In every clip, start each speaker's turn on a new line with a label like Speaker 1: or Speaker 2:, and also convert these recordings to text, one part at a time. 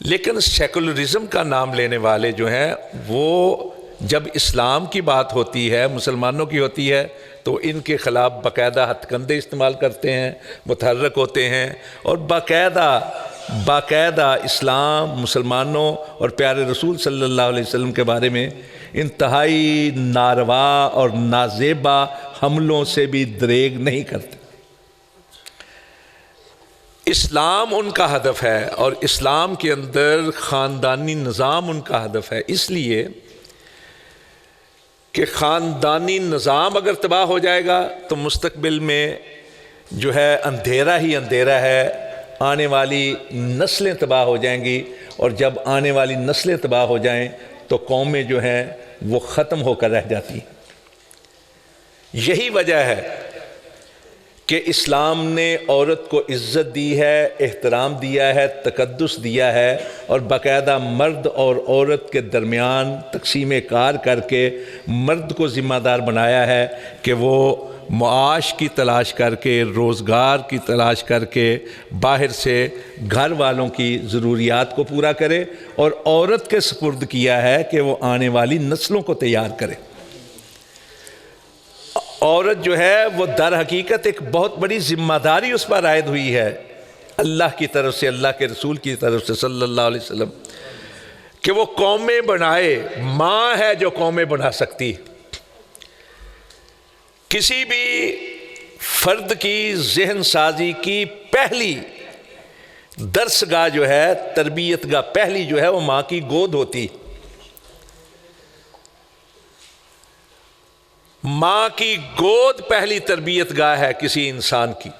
Speaker 1: لیکن سیکولرزم کا نام لینے والے جو ہیں وہ جب اسلام کی بات ہوتی ہے، مسلمانوں کی ہوتی ہے، تو ان کے خلاف باقاعدہ ہتھ کندھے استعمال کرتے ہیں، متحرک ہوتے ہیں، اور باقاعدہ اسلام، مسلمانوں اور پیارے رسول صلی اللہ علیہ وسلم کے بارے میں انتہائی ناروا اور نازیبا حملوں سے بھی دریغ نہیں کرتے۔ اسلام ان کا ہدف ہے، اور اسلام کے اندر خاندانی نظام ان کا ہدف ہے، اس لیے کہ خاندانی نظام اگر تباہ ہو جائے گا تو مستقبل میں جو ہے اندھیرا ہی اندھیرا ہے، آنے والی نسلیں تباہ ہو جائیں گی، اور جب آنے والی نسلیں تباہ ہو جائیں تو قومیں جو ہیں وہ ختم ہو کر رہ جاتی ہیں۔ یہی وجہ ہے کہ اسلام نے عورت کو عزت دی ہے، احترام دیا ہے، تقدس دیا ہے، اور باقاعدہ مرد اور عورت کے درمیان تقسیم کار کر کے مرد کو ذمہ دار بنایا ہے کہ وہ معاش کی تلاش کر کے، روزگار کی تلاش کر کے باہر سے گھر والوں کی ضروریات کو پورا کرے، اور عورت کے سپرد کیا ہے کہ وہ آنے والی نسلوں کو تیار کرے۔ عورت جو ہے وہ در حقیقت ایک بہت بڑی ذمہ داری اس پر عائد ہوئی ہے اللہ کی طرف سے، اللہ کے رسول کی طرف سے صلی اللہ علیہ وسلم، کہ وہ قومیں بنائے۔ ماں ہے جو قومیں بنا سکتی۔ کسی بھی فرد کی ذہن سازی کی پہلی درسگاہ جو ہے، تربیت گاہ پہلی جو ہے، وہ ماں کی گود ہوتی۔ ماں کی گود پہلی تربیت گاہ ہے کسی انسان کی،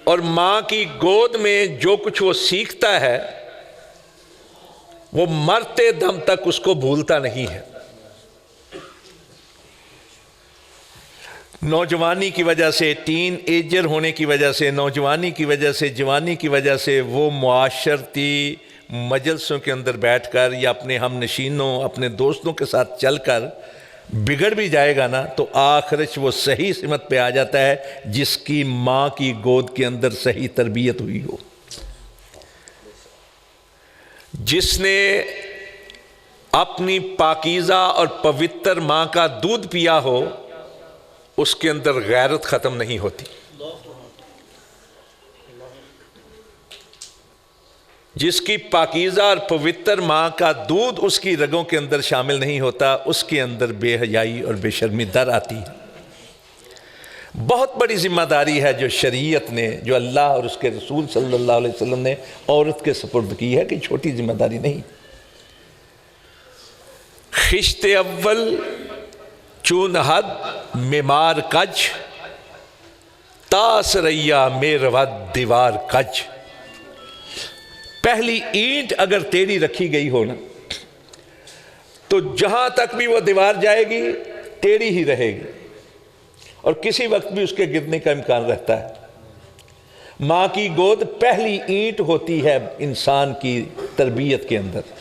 Speaker 1: اور ماں کی گود میں جو کچھ وہ سیکھتا ہے وہ مرتے دم تک اس کو بھولتا نہیں ہے۔ نوجوانی کی وجہ سے، ٹین ایجر ہونے کی وجہ سے، نوجوانی کی وجہ سے، جوانی کی وجہ سے وہ معاشرتی مجلسوں کے اندر بیٹھ کر یا اپنے ہم نشینوں، اپنے دوستوں کے ساتھ چل کر بگڑ بھی جائے گا نا، تو آخرش وہ صحیح سمت پہ آ جاتا ہے جس کی ماں کی گود کے اندر صحیح تربیت ہوئی ہو۔ جس نے اپنی پاکیزہ اور پوتر ماں کا دودھ پیا ہو، اس کے اندر غیرت ختم نہیں ہوتی۔ جس کی پاکیزہ اور پوتر ماں کا دودھ اس کی رگوں کے اندر شامل نہیں ہوتا، اس کے اندر بے حیائی اور بے شرمی در آتی ہے۔ بہت بڑی ذمہ داری ہے جو شریعت نے، جو اللہ اور اس کے رسول صلی اللہ علیہ وسلم نے عورت کے سپرد کی ہے، کہ چھوٹی ذمہ داری نہیں۔ خشت اول چون حد میمار کج، تاس ریا میرود دیوار کج۔ پہلی اینٹ اگر ٹیڑھی رکھی گئی ہو نا، تو جہاں تک بھی وہ دیوار جائے گی ٹیڑھی ہی رہے گی، اور کسی وقت بھی اس کے گرنے کا امکان رہتا ہے۔ ماں کی گود پہلی اینٹ ہوتی ہے انسان کی تربیت کے اندر۔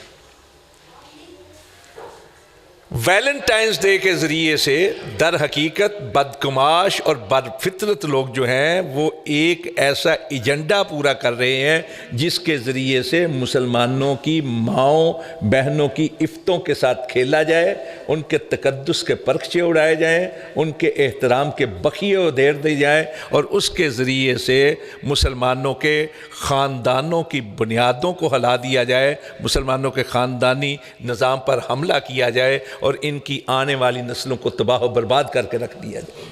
Speaker 1: ویلنٹائنز ڈے کے ذریعے سے در حقیقت بدگماش اور بدفطرت لوگ جو ہیں وہ ایک ایسا ایجنڈا پورا کر رہے ہیں جس کے ذریعے سے مسلمانوں کی ماؤں بہنوں کی عفتوں کے ساتھ کھیلا جائے، ان کے تقدس کے پرخچے اڑائے جائیں، ان کے احترام کے بخیے ادھیر دی جائیں، اور اس کے ذریعے سے مسلمانوں کے خاندانوں کی بنیادوں کو ہلا دیا جائے، مسلمانوں کے خاندانی نظام پر حملہ کیا جائے، اور ان کی آنے والی نسلوں کو تباہ و برباد کر کے رکھ دیا جائے۔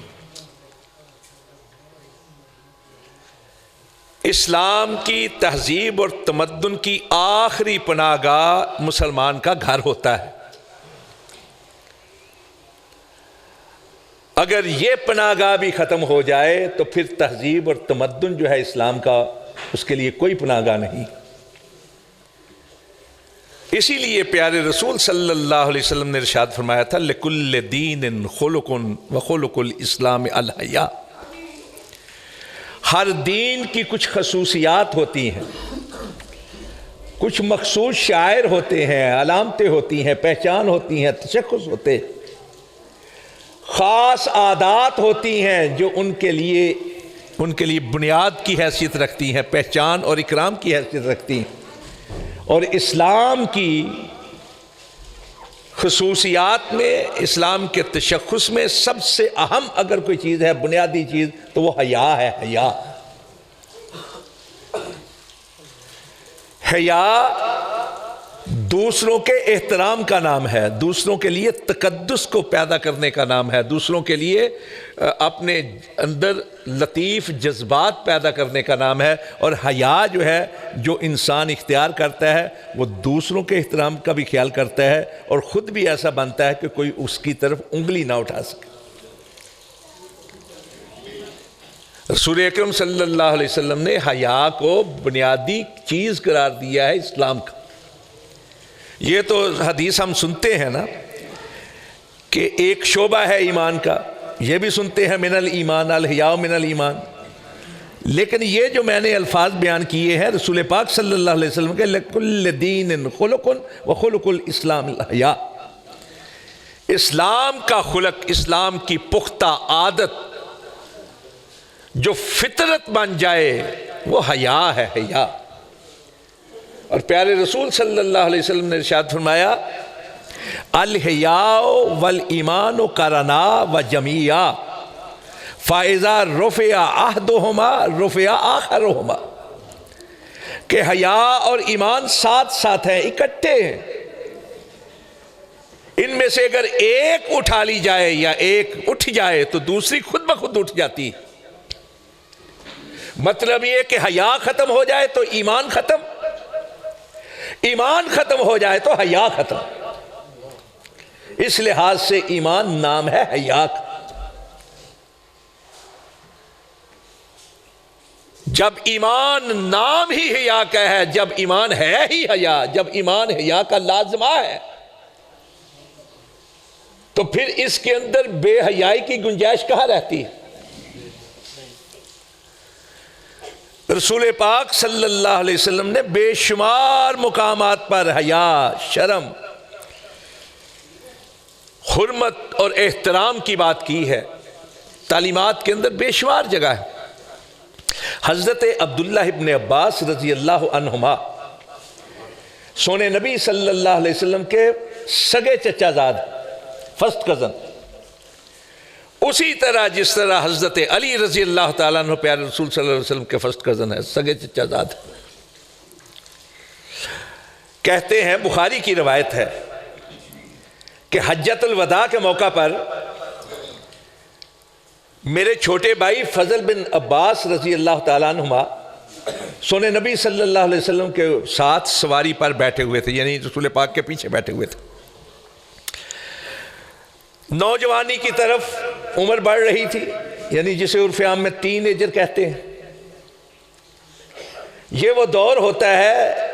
Speaker 1: اسلام کی تہذیب اور تمدن کی آخری پناہ گاہ مسلمان کا گھر ہوتا ہے۔ اگر یہ پناہ گاہ بھی ختم ہو جائے تو پھر تہذیب اور تمدن جو ہے اسلام کا، اس کے لیے کوئی پناہ گاہ نہیں۔ اسی لیے پیارے رسول صلی اللہ علیہ وسلم نے ارشاد فرمایا تھا لِكُلِّ دِينٍ خُلُقٌ وَخُلُقُ الْإِسْلَامِ الْحَيَاءُ۔ ہر دین کی کچھ خصوصیات ہوتی ہیں، کچھ مخصوص شعائر ہوتے ہیں، علامتیں ہوتی ہیں، پہچان ہوتی ہیں، تشخص ہوتے ہیں، خاص عادات ہوتی ہیں جو ان کے لیے بنیاد کی حیثیت رکھتی ہیں، پہچان اور اکرام کی حیثیت رکھتی ہیں۔ اور اسلام کی خصوصیات میں، اسلام کے تشخص میں سب سے اہم اگر کوئی چیز ہے، بنیادی چیز، تو وہ حیا ہے۔ حیا، حیا دوسروں کے احترام کا نام ہے، دوسروں کے لیے تقدس کو پیدا کرنے کا نام ہے، دوسروں کے لیے اپنے اندر لطیف جذبات پیدا کرنے کا نام ہے۔ اور حیا جو ہے، جو انسان اختیار کرتا ہے، وہ دوسروں کے احترام کا بھی خیال کرتا ہے اور خود بھی ایسا بنتا ہے کہ کوئی اس کی طرف انگلی نہ اٹھا سکے۔ رسول اکرم صلی اللہ علیہ وسلم نے حیا کو بنیادی چیز قرار دیا ہے اسلام کا۔ یہ تو حدیث ہم سنتے ہیں نا کہ ایک شعبہ ہے ایمان کا، یہ بھی سنتے ہیں من الایمان الحیاء من الایمان، لیکن یہ جو میں نے الفاظ بیان کیے ہیں رسول پاک صلی اللہ علیہ وسلم کے لکل دین خلق وخلق الاسلام الحیاء، اسلام کا خلق، اسلام کی پختہ عادت جو فطرت بن جائے وہ حیا ہے، حیا۔ اور پیارے رسول صلی اللہ علیہ وسلم نے ارشاد فرمایا الحیاء والایمان قرنا وجمیعا فاذا رفع احدہما رفع آخرہما، کہ حیا اور ایمان ساتھ ساتھ ہیں، اکٹھے ہیں، ان میں سے اگر ایک اٹھا لی جائے یا ایک اٹھ جائے تو دوسری خود بخود اٹھ جاتی ہے۔ مطلب یہ کہ حیا ختم ہو جائے تو ایمان ختم، ایمان ختم ہو جائے تو حیا ختم۔ اس لحاظ سے ایمان نام ہے حیا کا۔ جب ایمان نام ہی حیا کا ہے، جب ایمان ہے ہی حیا، جب ایمان حیا کا لازمہ ہے، تو پھر اس کے اندر بے حیائی کی گنجائش کہاں رہتی ہے؟ رسول پاک صلی اللہ علیہ وسلم نے بے شمار مقامات پر حیا، شرم، حرمت اور احترام کی بات کی ہے، تعلیمات کے اندر بے شمار جگہ ہے۔ حضرت عبداللہ ابن عباس رضی اللہ عنہما سونے نبی صلی اللہ علیہ وسلم کے سگے چچا زاد، فرسٹ کزن، اسی طرح جس طرح حضرت علی رضی اللہ تعالیٰ عنہ پیارے رسول صلی اللہ علیہ وسلم کے فرسٹ کزن ہے، سگے چچا زاد۔ کہتے ہیں، بخاری کی روایت ہے کہ حجۃ الوداع کے موقع پر میرے چھوٹے بھائی فضل بن عباس رضی اللہ تعالیٰ عنہما سونے نبی صلی اللہ علیہ وسلم کے ساتھ سواری پر بیٹھے ہوئے تھے، یعنی رسول پاک کے پیچھے بیٹھے ہوئے تھے۔ نوجوانی کی طرف عمر بڑھ رہی تھی، یعنی جسے عرف عام میں ٹین ایجر کہتے ہیں۔ یہ وہ دور ہوتا ہے،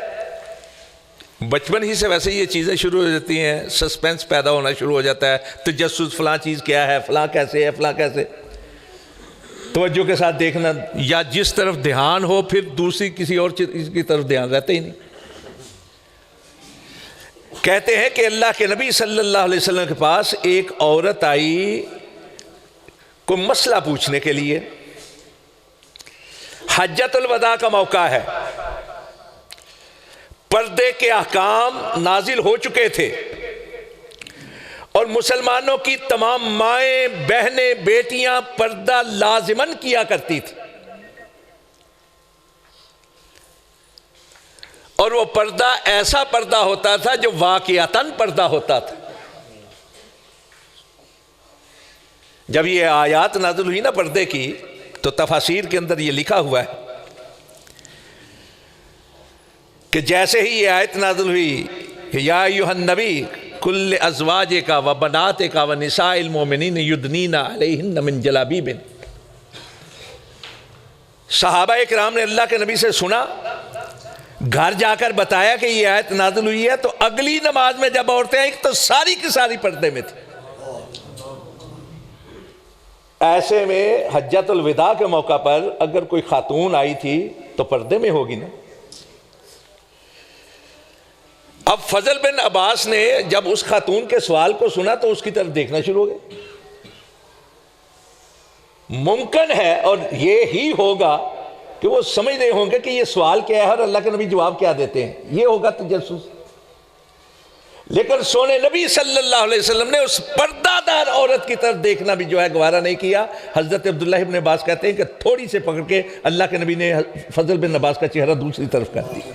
Speaker 1: بچپن ہی سے ویسے یہ چیزیں شروع ہو جاتی ہیں، سسپینس پیدا ہونا شروع ہو جاتا ہے، تجسس، فلاں چیز کیا ہے، فلاں کیسے ہے، فلاں کیسے، توجہ کے ساتھ دیکھنا، یا جس طرف دھیان ہو پھر دوسری کسی اور چیز کی طرف دھیان رہتا ہی نہیں۔ کہتے ہیں کہ اللہ کے نبی صلی اللہ علیہ وسلم کے پاس ایک عورت آئی کوئی مسئلہ پوچھنے کے لیے۔ حجۃ الوداع کا موقع ہے، پردے کے احکام نازل ہو چکے تھے اور مسلمانوں کی تمام مائیں، بہنیں، بیٹیاں پردہ لازماً کیا کرتی تھی، اور وہ پردہ ایسا پردہ ہوتا تھا جو واقعتاً پردہ ہوتا تھا۔ جب یہ آیات نازل ہوئی نا پردے کی، تو تفاسیر کے اندر یہ لکھا ہوا ہے کہ جیسے ہی یہ آیت نازل ہوئی کہ یا ایھا النبی کل ازواجک و بناتک و نساء المؤمنین یدنین علیہن من جلابیبہن، صحابہ اکرام نے اللہ کے نبی سے سنا، گھر جا کر بتایا کہ یہ آیت نازل ہوئی ہے، تو اگلی نماز میں جب عورتیں آئیں تو ساری کی ساری پردے میں تھی۔ ایسے میں حجۃ الوداع کے موقع پر اگر کوئی خاتون آئی تھی تو پردے میں ہوگی نا۔ اب فضل بن عباس نے جب اس خاتون کے سوال کو سنا تو اس کی طرف دیکھنا شروع ہو گئے۔ ممکن ہے اور یہ ہی ہوگا کہ کہ وہ سمجھ رہے ہوں گے کہ یہ سوال کیا ہے اور اللہ کے نبی جواب کیا دیتے ہیں، یہ ہوگا تجسس۔ لیکن سونے نبی صلی اللہ علیہ وسلم نے اس پردہ دار عورت کی طرف دیکھنا بھی جو ہے گوارا نہیں کیا۔ حضرت عبداللہ ابن عباس کہتے ہیں کہ تھوڑی سے پکڑ کے اللہ کے نبی نے فضل بن عباس کا چہرہ دوسری طرف کر دیا۔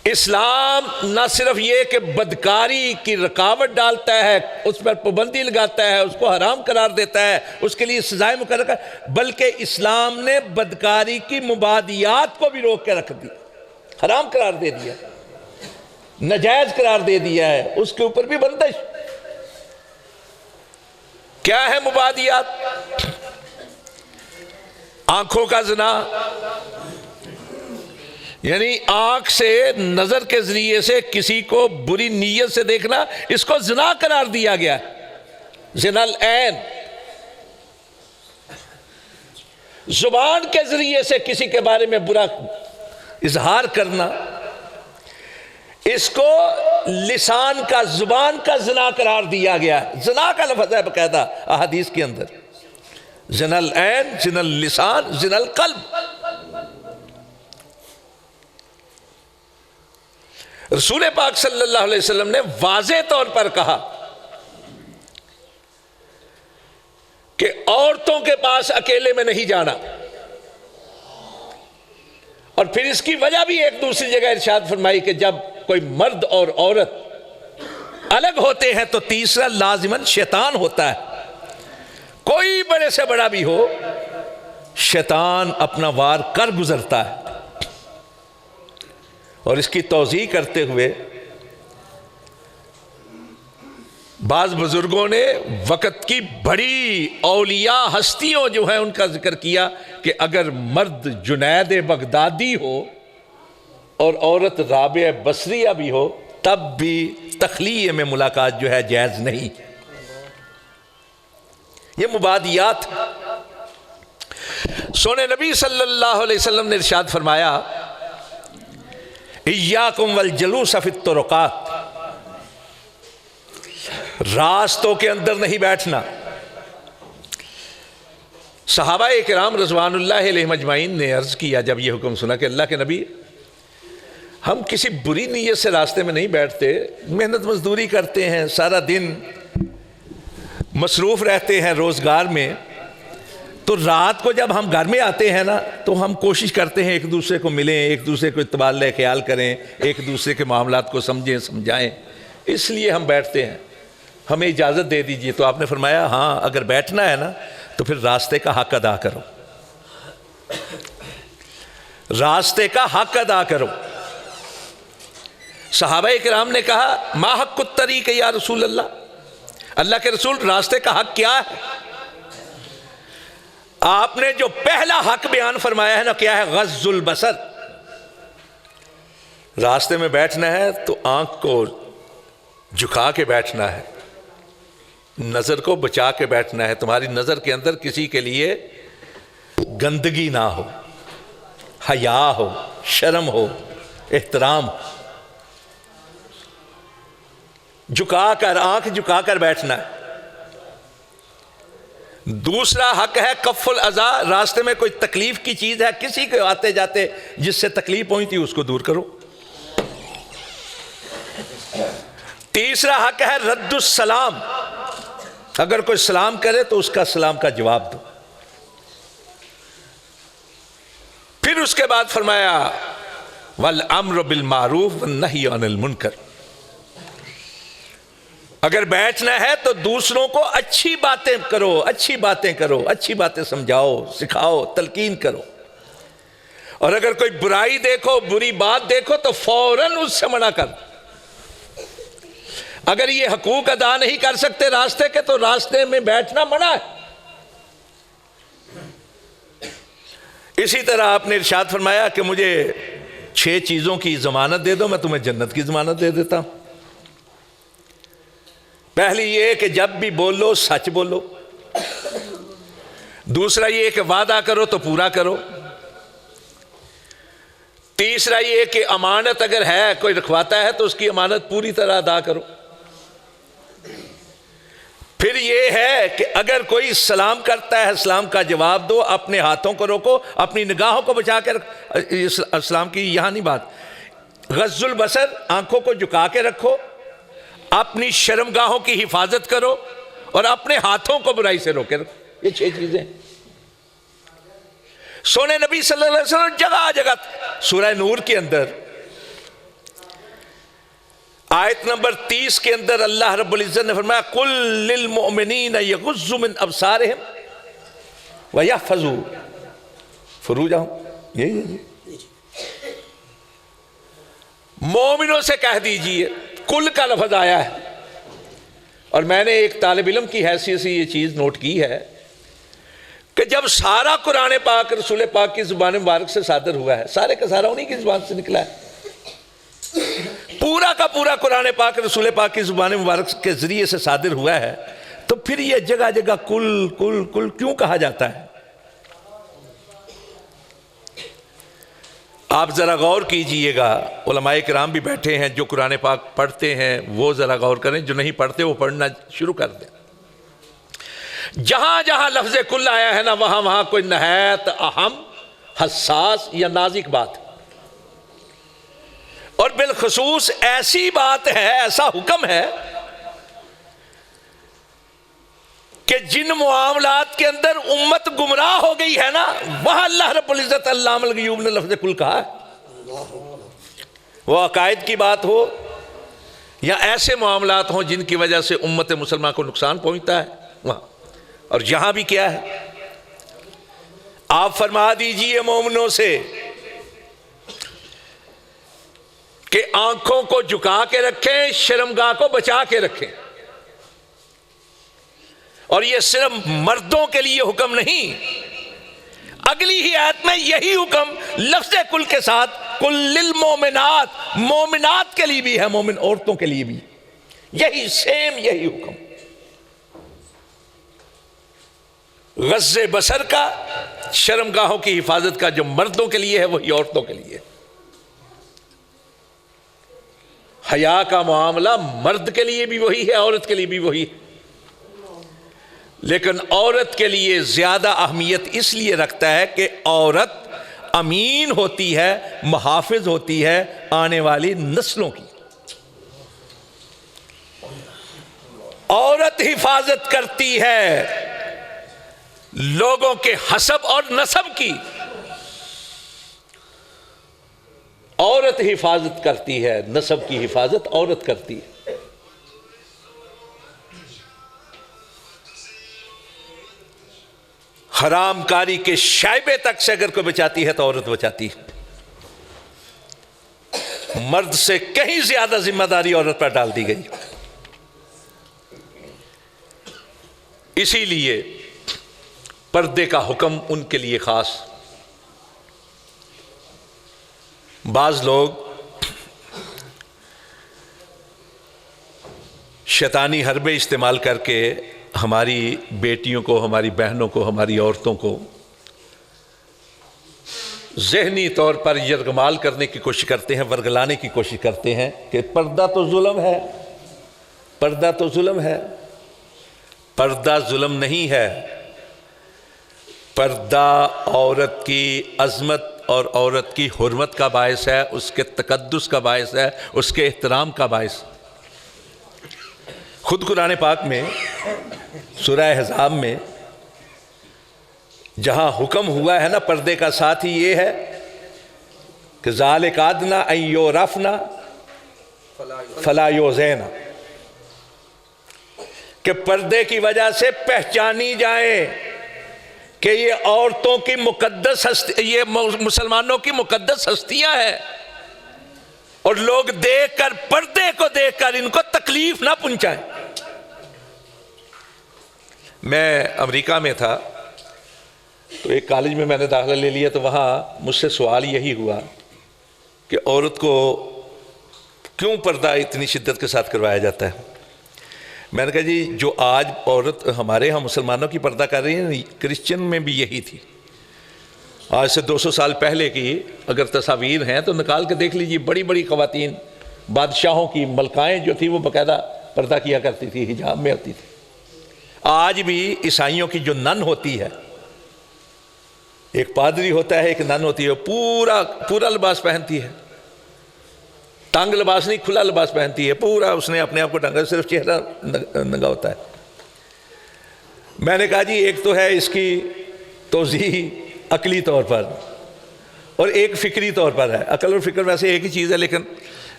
Speaker 1: اسلام نہ صرف یہ کہ بدکاری کی رکاوٹ ڈالتا ہے، اس پر پابندی لگاتا ہے، اس کو حرام قرار دیتا ہے، اس کے لیے سزائیں مقرر کرتا ہے، بلکہ اسلام نے بدکاری کی مبادیات کو بھی روک کے رکھ دی، حرام قرار دے دیا، ناجائز قرار دے دیا ہے، اس کے اوپر بھی بندش۔ کیا ہے مبادیات؟ آنکھوں کا زنا، یعنی آنکھ سے نظر کے ذریعے سے کسی کو بری نیت سے دیکھنا، اس کو زنا قرار دیا گیا ہے، زنا العین۔ زبان کے ذریعے سے کسی کے بارے میں برا اظہار کرنا، اس کو لسان کا، زبان کا زنا قرار دیا گیا ہے۔ زنا کا لفظ ہے باقاعدہ احادیث کے اندر، زنا العین، زنا اللسان، زنا القلب۔ رسول پاک صلی اللہ علیہ وسلم نے واضح طور پر کہا کہ عورتوں کے پاس اکیلے میں نہیں جانا، اور پھر اس کی وجہ بھی ایک دوسری جگہ ارشاد فرمائی کہ جب کوئی مرد اور عورت الگ ہوتے ہیں تو تیسرا لازماً شیطان ہوتا ہے، کوئی بڑے سے بڑا بھی ہو، شیطان اپنا وار کر گزرتا ہے۔ اور اس کی توضیح کرتے ہوئے بعض بزرگوں نے وقت کی بڑی اولیاء ہستیوں جو ہیں ان کا ذکر کیا کہ اگر مرد جنید بغدادی ہو اور عورت رابعہ بصریہ بھی ہو تب بھی تخلیہ میں ملاقات جو ہے جائز نہیں۔ یہ مبادیات۔ سونے نبی صلی اللہ علیہ وسلم نے ارشاد فرمایا ایاکم والجلوس فی الطرقات، راستوں کے اندر نہیں بیٹھنا۔ صحابہ کرام رضوان اللہ علیہم اجمعین نے عرض کیا جب یہ حکم سنا کہ اللہ کے نبی ہم کسی بری نیت سے راستے میں نہیں بیٹھتے، محنت مزدوری کرتے ہیں، سارا دن مصروف رہتے ہیں روزگار میں، تو رات کو جب ہم گھر میں آتے ہیں نا تو ہم کوشش کرتے ہیں ایک دوسرے کو ملیں، ایک دوسرے کو تبادلہ خیال کریں، ایک دوسرے کے معاملات کو سمجھیں سمجھائیں، اس لیے ہم بیٹھتے ہیں، ہمیں اجازت دے دیجئے۔ تو آپ نے فرمایا ہاں اگر بیٹھنا ہے نا تو پھر راستے کا حق ادا کرو، راستے کا حق ادا کرو۔ صحابہ کرام نے کہا ما حق الطریق یا رسول اللہ، اللہ کے رسول راستے کا حق کیا ہے؟ آپ نے جو پہلا حق بیان فرمایا ہے نا کیا ہے؟ غض البصر۔ راستے میں بیٹھنا ہے تو آنکھ کو جھکا کے بیٹھنا ہے، نظر کو بچا کے بیٹھنا ہے، تمہاری نظر کے اندر کسی کے لیے گندگی نہ ہو، حیا ہو، شرم ہو، احترام ہو، جھکا کر، آنکھ جھکا کر بیٹھنا ہے۔ دوسرا حق ہے کف الاذی، راستے میں کوئی تکلیف کی چیز ہے، کسی کو آتے جاتے جس سے تکلیف پہنچتی اس کو دور کرو۔ تیسرا حق ہے رد السلام، اگر کوئی سلام کرے تو اس کا سلام کا جواب دو۔ پھر اس کے بعد فرمایا والامر بالمعروف والنہی عن المنکر، اگر بیٹھنا ہے تو دوسروں کو اچھی باتیں کرو، اچھی باتیں کرو، اچھی باتیں سمجھاؤ، سکھاؤ، تلقین کرو، اور اگر کوئی برائی دیکھو، بری بات دیکھو تو فوراً اس سے منع کر۔ اگر یہ حقوق ادا نہیں کر سکتے راستے کے تو راستے میں بیٹھنا منع ہے۔ اسی طرح آپ نے ارشاد فرمایا کہ مجھے 6 چیزوں کی ضمانت دے دو، میں تمہیں جنت کی ضمانت دے دیتا ہوں۔ پہلی یہ کہ جب بھی بولو سچ بولو، دوسرا یہ کہ وعدہ کرو تو پورا کرو، تیسرا یہ کہ امانت اگر ہے کوئی رکھواتا ہے تو اس کی امانت پوری طرح ادا کرو، پھر یہ ہے کہ اگر کوئی سلام کرتا ہے سلام کا جواب دو، اپنے ہاتھوں کو روکو، اپنی نگاہوں کو بچا کے اسلام کی یہاں نہیں بات، غض البصر، آنکھوں کو جھکا کے رکھو، اپنی شرمگاہوں کی حفاظت کرو، اور اپنے ہاتھوں کو برائی سے روکے رکھو۔ یہ 6 چیزیں۔ سونے نبی صلی اللہ علیہ وسلم جگہ جگہ سورہ نور کے اندر آیت نمبر 30 کے اندر اللہ رب العزت نے فرمایا قُلْ لِلْمُؤْمِنِينَ يَغُضُّوا مِنْ أَبْصَارِهِمْ وَيَحْفَظُوا فُرُوجَهُمْ، یہی مومنوں سے کہہ دیجئے، کل کا لفظ آیا ہے، اور میں نے ایک طالب علم کی حیثیت سے یہ چیز نوٹ کی ہے کہ جب سارا قرآن پاک رسول پاک کی زبان مبارک سے صادر ہوا ہے، سارے کا سارا انہی کی زبان سے نکلا ہے، پورا کا پورا قرآن پاک رسول پاک کی زبان مبارک کے ذریعے سے صادر ہوا ہے، تو پھر یہ جگہ جگہ کل کل کل کیوں کہا جاتا ہے؟ آپ ذرا غور کیجئے گا، علماء کرام بھی بیٹھے ہیں، جو قرآن پاک پڑھتے ہیں وہ ذرا غور کریں، جو نہیں پڑھتے وہ پڑھنا شروع کر دیں۔ جہاں جہاں لفظ کل آیا ہے نا، وہاں وہاں کوئی نہایت اہم، حساس یا نازک بات ہے، اور بالخصوص ایسی بات ہے، ایسا حکم ہے کہ جن معاملات کے اندر امت گمراہ ہو گئی ہے نا، وہاں اللہ رب العزت علام الغیوب نے لفظ کل کہا ہے۔ وہ عقائد کی بات ہو یا ایسے معاملات ہوں جن کی وجہ سے امت مسلمان کو نقصان پہنچتا ہے، وہاں۔ اور یہاں بھی کیا ہے؟ آپ فرما دیجئے مومنوں سے کہ آنکھوں کو جھکا کے رکھیں، شرمگاہ کو بچا کے رکھیں۔ اور یہ صرف مردوں کے لیے حکم نہیں، اگلی ہی آیت میں یہی حکم لفظ کل کے ساتھ قُلْ لِلْمُؤْمِنَاتِ، مومنات کے لیے بھی ہے، مومن عورتوں کے لیے بھی یہی سیم یہی حکم۔ غض بصر کا، شرمگاہوں کی حفاظت کا جو مردوں کے لیے ہے وہی عورتوں کے لیے۔ حیا کا معاملہ مرد کے لیے بھی وہی ہے، عورت کے لیے بھی وہی ہے، لیکن عورت کے لیے زیادہ اہمیت اس لیے رکھتا ہے کہ عورت امین ہوتی ہے، محافظ ہوتی ہے آنے والی نسلوں کی۔ عورت حفاظت کرتی ہے لوگوں کے حسب اور نسب کی، عورت حفاظت کرتی ہے، نسب کی حفاظت عورت کرتی ہے۔ حرام کاری کے شائبے تک سے اگر کوئی بچاتی ہے تو عورت بچاتی ہے۔ مرد سے کہیں زیادہ ذمہ داری عورت پر ڈال دی گئی۔ اسی لیے پردے کا حکم ان کے لیے خاص۔ بعض لوگ شیطانی حربے استعمال کر کے ہماری بیٹیوں کو، ہماری بہنوں کو، ہماری عورتوں کو ذہنی طور پر یرغمال کرنے کی کوشش کرتے ہیں، ورگلانے کی کوشش کرتے ہیں کہ پردہ تو ظلم ہے، پردہ تو ظلم ہے۔ پردہ ظلم نہیں ہے، پردہ عورت کی عظمت اور عورت کی حرمت کا باعث ہے، اس کے تقدس کا باعث ہے، اس کے احترام کا باعث۔ خود قرآن پاک میں سورہ احزاب میں جہاں حکم ہوا ہے نا پردے کا، ساتھ ہی یہ ہے کہ ذَلِكَ أَدْنَىٰ أَن يُعْرَفْنَ فَلَا يُؤْذَيْنَ، کہ پردے کی وجہ سے پہچانی جائیں کہ یہ عورتوں کی مقدس یہ مسلمانوں کی مقدس ہستیاں ہیں، اور لوگ دیکھ کر، پردے کو دیکھ کر ان کو تکلیف نہ پہنچائیں۔ میں امریکہ میں تھا تو ایک کالج میں نے داخلہ لے لیا، تو وہاں مجھ سے سوال یہی ہوا کہ عورت کو کیوں پردہ اتنی شدت کے ساتھ کروایا جاتا ہے؟ میں نے کہا جی جو آج عورت ہمارے ہاں مسلمانوں کی پردہ کر رہی ہے، کرسچن میں بھی یہی تھی۔ آج سے 200 سال پہلے کی اگر تصاویر ہیں تو نکال کے دیکھ لیجیے، بڑی بڑی خواتین، بادشاہوں کی ملکائیں جو تھی وہ باقاعدہ پردہ کیا کرتی تھی، حجاب میں ہوتی تھی۔ آج بھی عیسائیوں کی جو نن ہوتی ہے، ایک پادری ہوتا ہے، ایک نن ہوتی ہے، پورا لباس پہنتی ہے، تنگ لباس نہیں، کھلا لباس پہنتی ہے، پورا اس نے اپنے آپ کو ڈھنگا، صرف چہرہ ننگا ہوتا ہے۔ میں نے کہا جی ایک تو ہے اس کی توضیح عقلی طور پر اور ایک فکری طور پر ہے۔ عقل اور فکر ویسے ایک ہی چیز ہے، لیکن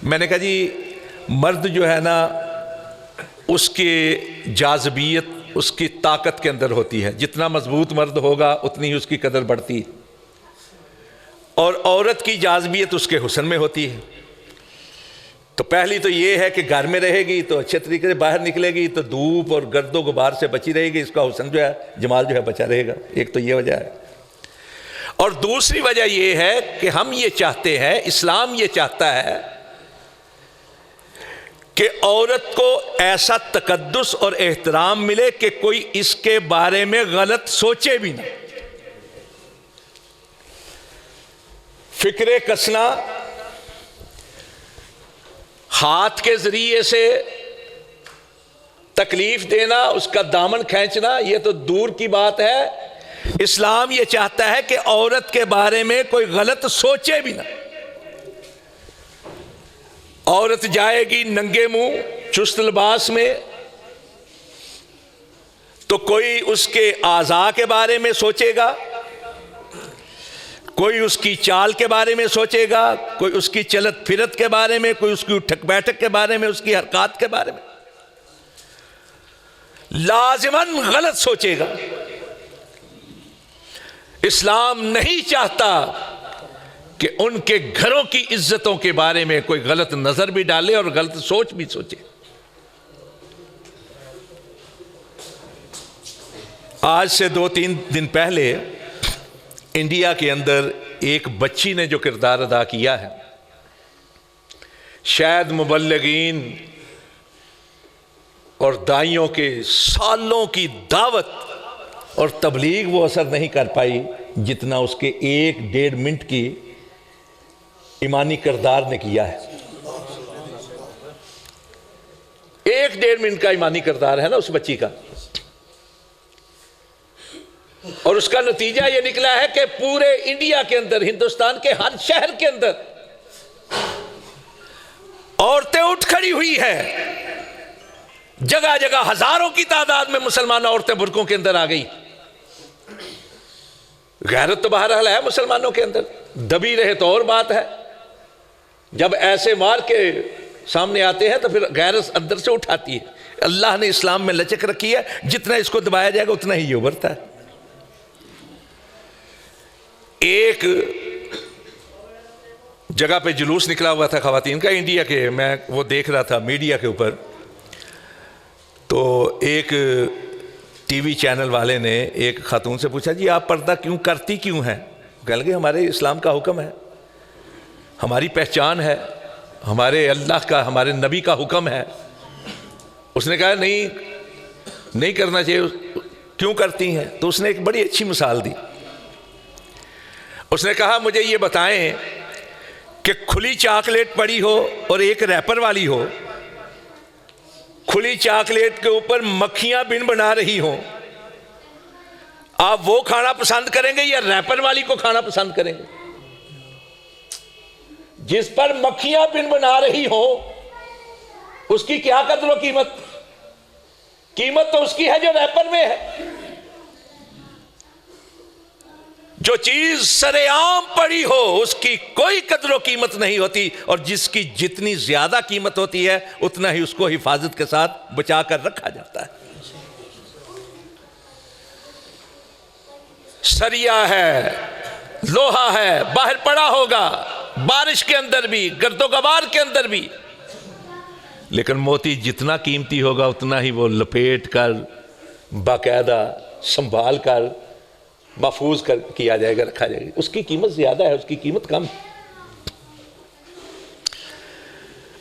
Speaker 1: میں نے کہا جی مرد جو ہے نا اس کی جاذبیت اس کی طاقت کے اندر ہوتی ہے، جتنا مضبوط مرد ہوگا اتنی ہی اس کی قدر بڑھتی ہے، اور عورت کی جاذبیت اس کے حسن میں ہوتی ہے۔ تو پہلی تو یہ ہے کہ گھر میں رہے گی تو اچھے طریقے سے باہر نکلے گی تو دھوپ اور گرد و غبار سے بچی رہے گی، اس کا حسن جو ہے، جمال جو ہے بچا رہے گا۔ ایک تو یہ وجہ ہے، اور دوسری وجہ یہ ہے کہ ہم یہ چاہتے ہیں، اسلام یہ چاہتا ہے کہ عورت کو ایسا تقدس اور احترام ملے کہ کوئی اس کے بارے میں غلط سوچے بھی نہ۔ فکرے کسنا، ہاتھ کے ذریعے سے تکلیف دینا، اس کا دامن کھینچنا، یہ تو دور کی بات ہے۔ اسلام یہ چاہتا ہے کہ عورت کے بارے میں کوئی غلط سوچے بھی نہ۔ عورت جائے گی ننگے منہ چست لباس میں تو کوئی اس کے اعضاء کے بارے میں سوچے گا، کوئی اس کی چال کے بارے میں سوچے گا، کوئی اس کی چلت پھرت کے بارے میں، کوئی اس کی اٹھک بیٹھک کے بارے میں، اس کی حرکات کے بارے میں لازماً غلط سوچے گا۔ اسلام نہیں چاہتا کہ ان کے گھروں کی عزتوں کے بارے میں کوئی غلط نظر بھی ڈالے اور غلط سوچ بھی سوچے۔ آج سے 2-3 دن پہلے انڈیا کے اندر ایک بچی نے جو کردار ادا کیا ہے، شاید مبلغین اور دائیوں کے سالوں کی دعوت اور تبلیغ وہ اثر نہیں کر پائی جتنا اس کے 1-1.5 منٹ کی ایمانی کردار نے کیا ہے۔ 1-1.5 منٹ کا ایمانی کردار ہے نا اس بچی کا، اور اس کا نتیجہ یہ نکلا ہے کہ پورے انڈیا کے اندر، ہندوستان کے ہر شہر کے اندر عورتیں اٹھ کھڑی ہوئی ہیں۔ جگہ جگہ ہزاروں کی تعداد میں مسلمان عورتیں برقعوں کے اندر آ گئی۔ غیرت تو بہرحال ہے مسلمانوں کے اندر، دبی رہے تو اور بات ہے، جب ایسے مار کے سامنے آتے ہیں تو پھر غیرت اندر سے اٹھاتی ہے۔ اللہ نے اسلام میں لچک رکھی ہے، جتنا اس کو دبایا جائے گا اتنا ہی یہ ابھرتا ہے۔ ایک جگہ پہ جلوس نکلا ہوا تھا خواتین کا انڈیا کے، میں وہ دیکھ رہا تھا میڈیا کے اوپر، تو ایک ٹی وی چینل والے نے ایک خاتون سے پوچھا جی آپ پردہ کیوں کرتی کیوں ہیں؟ کہنے لگے ہمارے اسلام کا حکم ہے، ہماری پہچان ہے، ہمارے اللہ کا، ہمارے نبی کا حکم ہے۔ اس نے کہا نہیں کرنا چاہیے، کیوں کرتی ہیں؟ تو اس نے ایک بڑی اچھی مثال دی۔ اس نے کہا مجھے یہ بتائیں کہ کھلی چاکلیٹ پڑی ہو اور ایک ریپر والی ہو، کھلی چاکلیٹ کے اوپر مکھیاں بن بنا رہی ہوں، آپ وہ کھانا پسند کریں گے یا ریپر والی کو کھانا پسند کریں گے؟ جس پر مکھیاں بن بنا رہی ہوں اس کی کیا قدر و قیمت؟ قیمت تو اس کی ہے جو ریپر میں ہے۔ جو چیز سرے عام پڑی ہو اس کی کوئی قدر و قیمت نہیں ہوتی، اور جس کی جتنی زیادہ قیمت ہوتی ہے اتنا ہی اس کو حفاظت کے ساتھ بچا کر رکھا جاتا ہے۔ سریا ہے، لوہا ہے، باہر پڑا ہوگا، بارش کے اندر بھی، گرد و غبار کے اندر بھی، لیکن موتی جتنا قیمتی ہوگا اتنا ہی وہ لپیٹ کر باقاعدہ سنبھال کر محفوظ کیا جائے گا، رکھا جائے گا۔ اس کی قیمت زیادہ ہے، اس کی قیمت کم ہے۔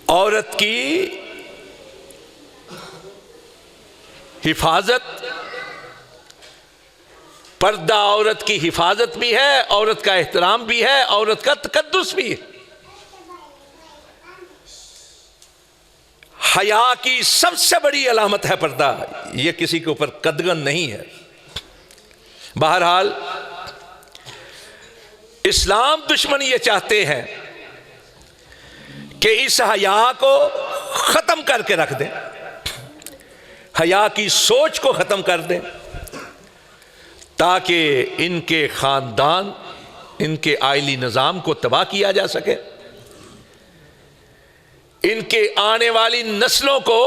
Speaker 1: عورت کی حفاظت، پردہ عورت کی حفاظت بھی ہے، عورت کا احترام بھی ہے، عورت کا تقدس بھی ہے۔ حیا کی سب سے بڑی علامت ہے پردہ، یہ کسی کے اوپر قدغن نہیں ہے۔ بہرحال اسلام دشمن یہ چاہتے ہیں کہ اس حیا کو ختم کر کے رکھ دیں، حیا کی سوچ کو ختم کر دیں، تاکہ ان کے خاندان، ان کے آئلی نظام کو تباہ کیا جا سکے، ان کے آنے والی نسلوں کو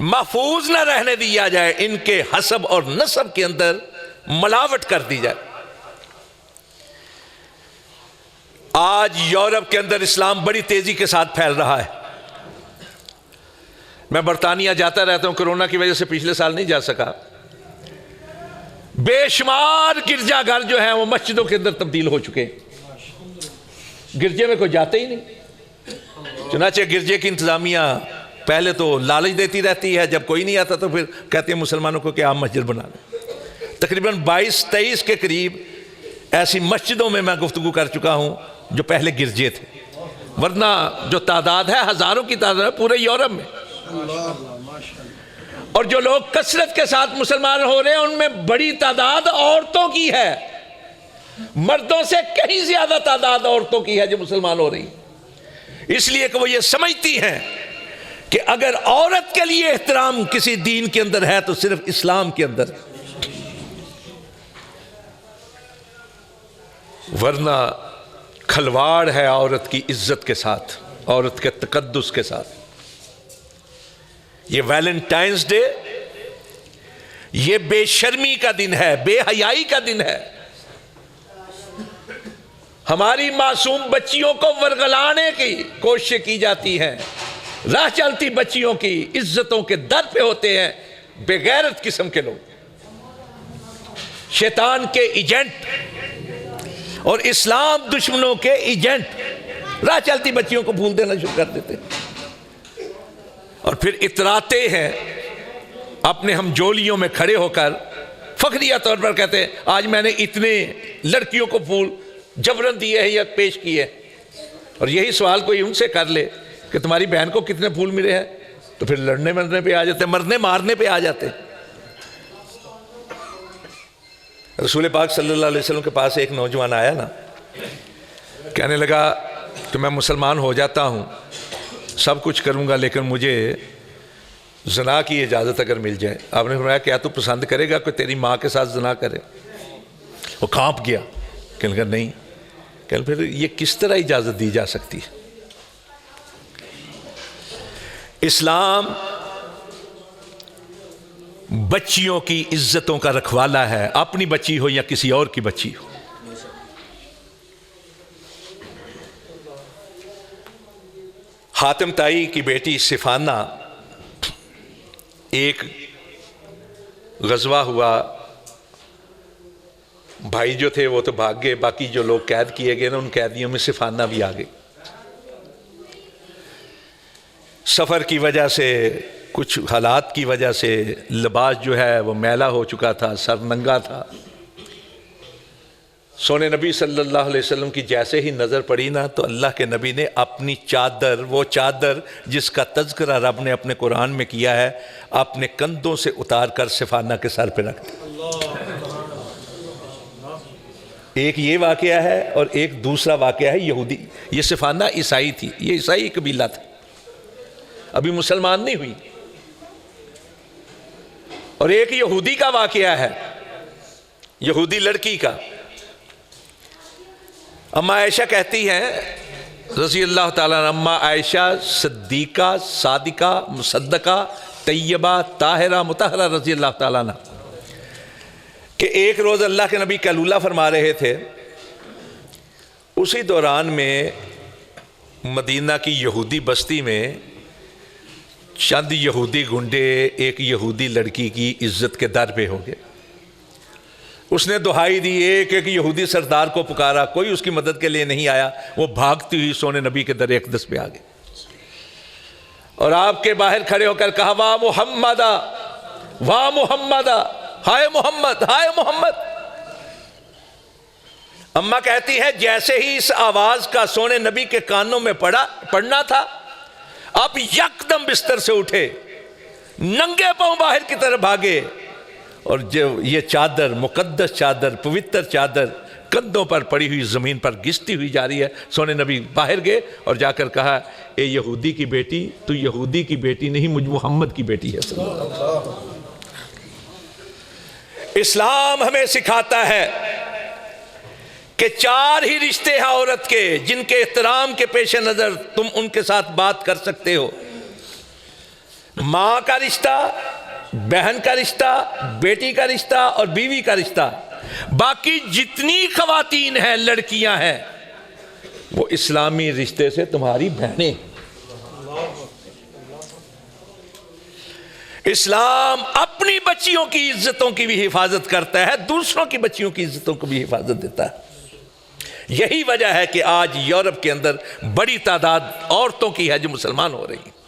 Speaker 1: محفوظ نہ رہنے دیا جائے، ان کے حسب اور نسب کے اندر ملاوٹ کر دی جائے۔ آج یورپ کے اندر اسلام بڑی تیزی کے ساتھ پھیل رہا ہے۔ میں برطانیہ جاتا رہتا ہوں، کرونا کی وجہ سے پچھلے سال نہیں جا سکا۔ بے شمار گرجا گھر جو ہیں وہ مسجدوں کے اندر تبدیل ہو چکے، گرجے میں کوئی جاتے ہی نہیں۔ چنانچہ گرجے کی انتظامیہ پہلے تو لالچ دیتی رہتی ہے، جب کوئی نہیں آتا تو پھر کہتے ہیں مسلمانوں کو کہ آپ مسجد بنا لیں۔ تقریباً 22-23 کے قریب ایسی مسجدوں میں گفتگو کر چکا ہوں جو پہلے گرجے تھے، ورنہ جو تعداد ہے ہزاروں کی تعداد ہے پورے یورپ میں۔ اور جو لوگ کثرت کے ساتھ مسلمان ہو رہے ہیں ان میں بڑی تعداد عورتوں کی ہے، مردوں سے کہیں زیادہ تعداد عورتوں کی ہے جو مسلمان ہو رہی، اس لیے کہ وہ یہ سمجھتی ہیں کہ اگر عورت کے لیے احترام کسی دین کے اندر ہے تو صرف اسلام کے اندر، ورنہ کھلواڑ ہے عورت کی عزت کے ساتھ، عورت کے تقدس کے ساتھ۔ یہ ویلنٹائنز ڈے یہ بے شرمی کا دن ہے، بے حیائی کا دن ہے۔ ہماری معصوم بچیوں کو ورگلانے کی کوشش کی جاتی ہے، راہ چلتی بچیوں کی عزتوں کے در پہ ہوتے ہیں بے غیرت قسم کے لوگ، شیطان کے ایجنٹ اور اسلام دشمنوں کے ایجنٹ راہ چلتی بچیوں کو بھول دینا شروع کر دیتے اور پھر اتراتے ہیں اپنے ہم جولیوں میں کھڑے ہو کر فخریہ طور پر کہتے ہیں آج میں نے اتنے لڑکیوں کو پھول جبرن دیے ہیں یا پیش کیے، اور یہی سوال کوئی ان سے کر لے کہ تمہاری بہن کو کتنے پھول ملے ہیں تو پھر لڑنے مرنے پہ آ جاتے ہیں، مرنے مارنے پہ آ جاتے ہیں۔ رسول پاک صلی اللہ علیہ وسلم کے پاس ایک نوجوان آیا نا، کہنے لگا کہ میں مسلمان ہو جاتا ہوں، سب کچھ کروں گا، لیکن مجھے زنا کی اجازت اگر مل جائے۔ آپ نے فرمایا کیا تو پسند کرے گا کہ تیری ماں کے ساتھ زنا کرے؟ وہ کانپ گیا، کہنے لگا نہیں۔ کہ پھر یہ کس طرح اجازت دی جا سکتی ہے؟ اسلام بچیوں کی عزتوں کا رکھوالا ہے، اپنی بچی ہو یا کسی اور کی بچی ہو۔ حاتم طائی کی بیٹی صفانہ، ایک غزوہ ہوا، بھائی جو تھے وہ تو بھاگ گئے، باقی جو لوگ قید کیے گئے نا ان قیدیوں میں صفانہ بھی آ گئی۔ سفر کی وجہ سے، کچھ حالات کی وجہ سے لباس جو ہے وہ میلا ہو چکا تھا، سر ننگا تھا۔ سونے نبی صلی اللہ علیہ وسلم کی جیسے ہی نظر پڑی نا تو اللہ کے نبی نے اپنی چادر، وہ چادر جس کا تذکرہ رب نے اپنے قرآن میں کیا ہے، اپنے کندھوں سے اتار کر صفانہ کے سر پہ رکھ دی۔ ایک یہ واقعہ ہے اور ایک دوسرا واقعہ ہے یہودی، یہ صفانہ عیسائی تھی، یہ عیسائی قبیلہ تھا، ابھی مسلمان نہیں ہوئی۔ اور ایک یہودی کا واقعہ ہے، یہودی لڑکی کا۔ اما عائشہ کہتی ہیں رضی اللہ تعالیٰ عنہ، اما عائشہ صدیقہ، صادقہ، مصدقہ، طیبہ، طاہرہ، مطہرہ رضی اللہ تعالیٰ عنہ، کہ ایک روز اللہ کے نبی قیلولہ فرما رہے تھے، اسی دوران میں مدینہ کی یہودی بستی میں چند یہودی گنڈے ایک یہودی لڑکی کی عزت کے در پہ ہو گئے۔ اس نے دہائی دی، ایک ایک یہودی سردار کو پکارا، کوئی اس کی مدد کے لیے نہیں آیا، وہ بھاگتی ہوئی سونے نبی کے در اقدس پہ آ گئی اور آپ کے باہر کھڑے ہو کر کہا واہ محمد، واہ محمد، ہائے محمد، ہائے محمد۔ اماں کہتی ہے جیسے ہی اس آواز کا سونے نبی کے کانوں میں پڑنا تھا، اب یکدم بستر سے اٹھے، ننگے پاؤں باہر کی طرف بھاگے، اور جو یہ چادر، مقدس چادر، پوتر چادر کندھوں پر پڑی ہوئی زمین پر گھستی ہوئی جا رہی ہے۔ سونے نبی باہر گئے اور جا کر کہا، اے یہودی کی بیٹی، تو یہودی کی بیٹی نہیں، مجھ محمد کی بیٹی ہے۔ صلی اللہ علیہ وسلم۔ اسلام ہمیں سکھاتا ہے کہ 4 ہی رشتے ہیں عورت کے جن کے احترام کے پیش نظر تم ان کے ساتھ بات کر سکتے ہو: ماں کا رشتہ، بہن کا رشتہ، بیٹی کا رشتہ اور بیوی کا رشتہ۔ باقی جتنی خواتین ہیں، لڑکیاں ہیں، وہ اسلامی رشتے سے تمہاری بہنیں۔ اسلام اپنی بچیوں کی عزتوں کی بھی حفاظت کرتا ہے، دوسروں کی بچیوں کی عزتوں کو بھی حفاظت دیتا ہے۔ یہی وجہ ہے کہ آج یورپ کے اندر بڑی تعداد عورتوں کی ہے جو مسلمان ہو رہی ہیں۔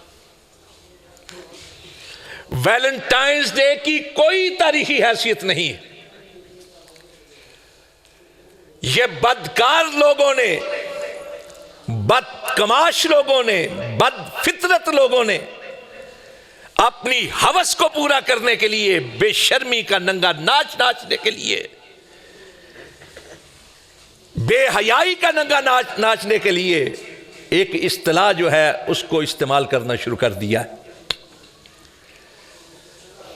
Speaker 1: ویلنٹائنز ڈے کی کوئی تاریخی حیثیت نہیں ہے۔ یہ بدکار لوگوں نے، بدکماش لوگوں نے، بد فطرت لوگوں نے اپنی ہوس کو پورا کرنے کے لیے، بے شرمی کا ننگا ناچ ناچنے کے لیے، بے حیائی کا ننگا ناچ ناچنے کے لیے ایک اصطلاح جو ہے اس کو استعمال کرنا شروع کر دیا ہے۔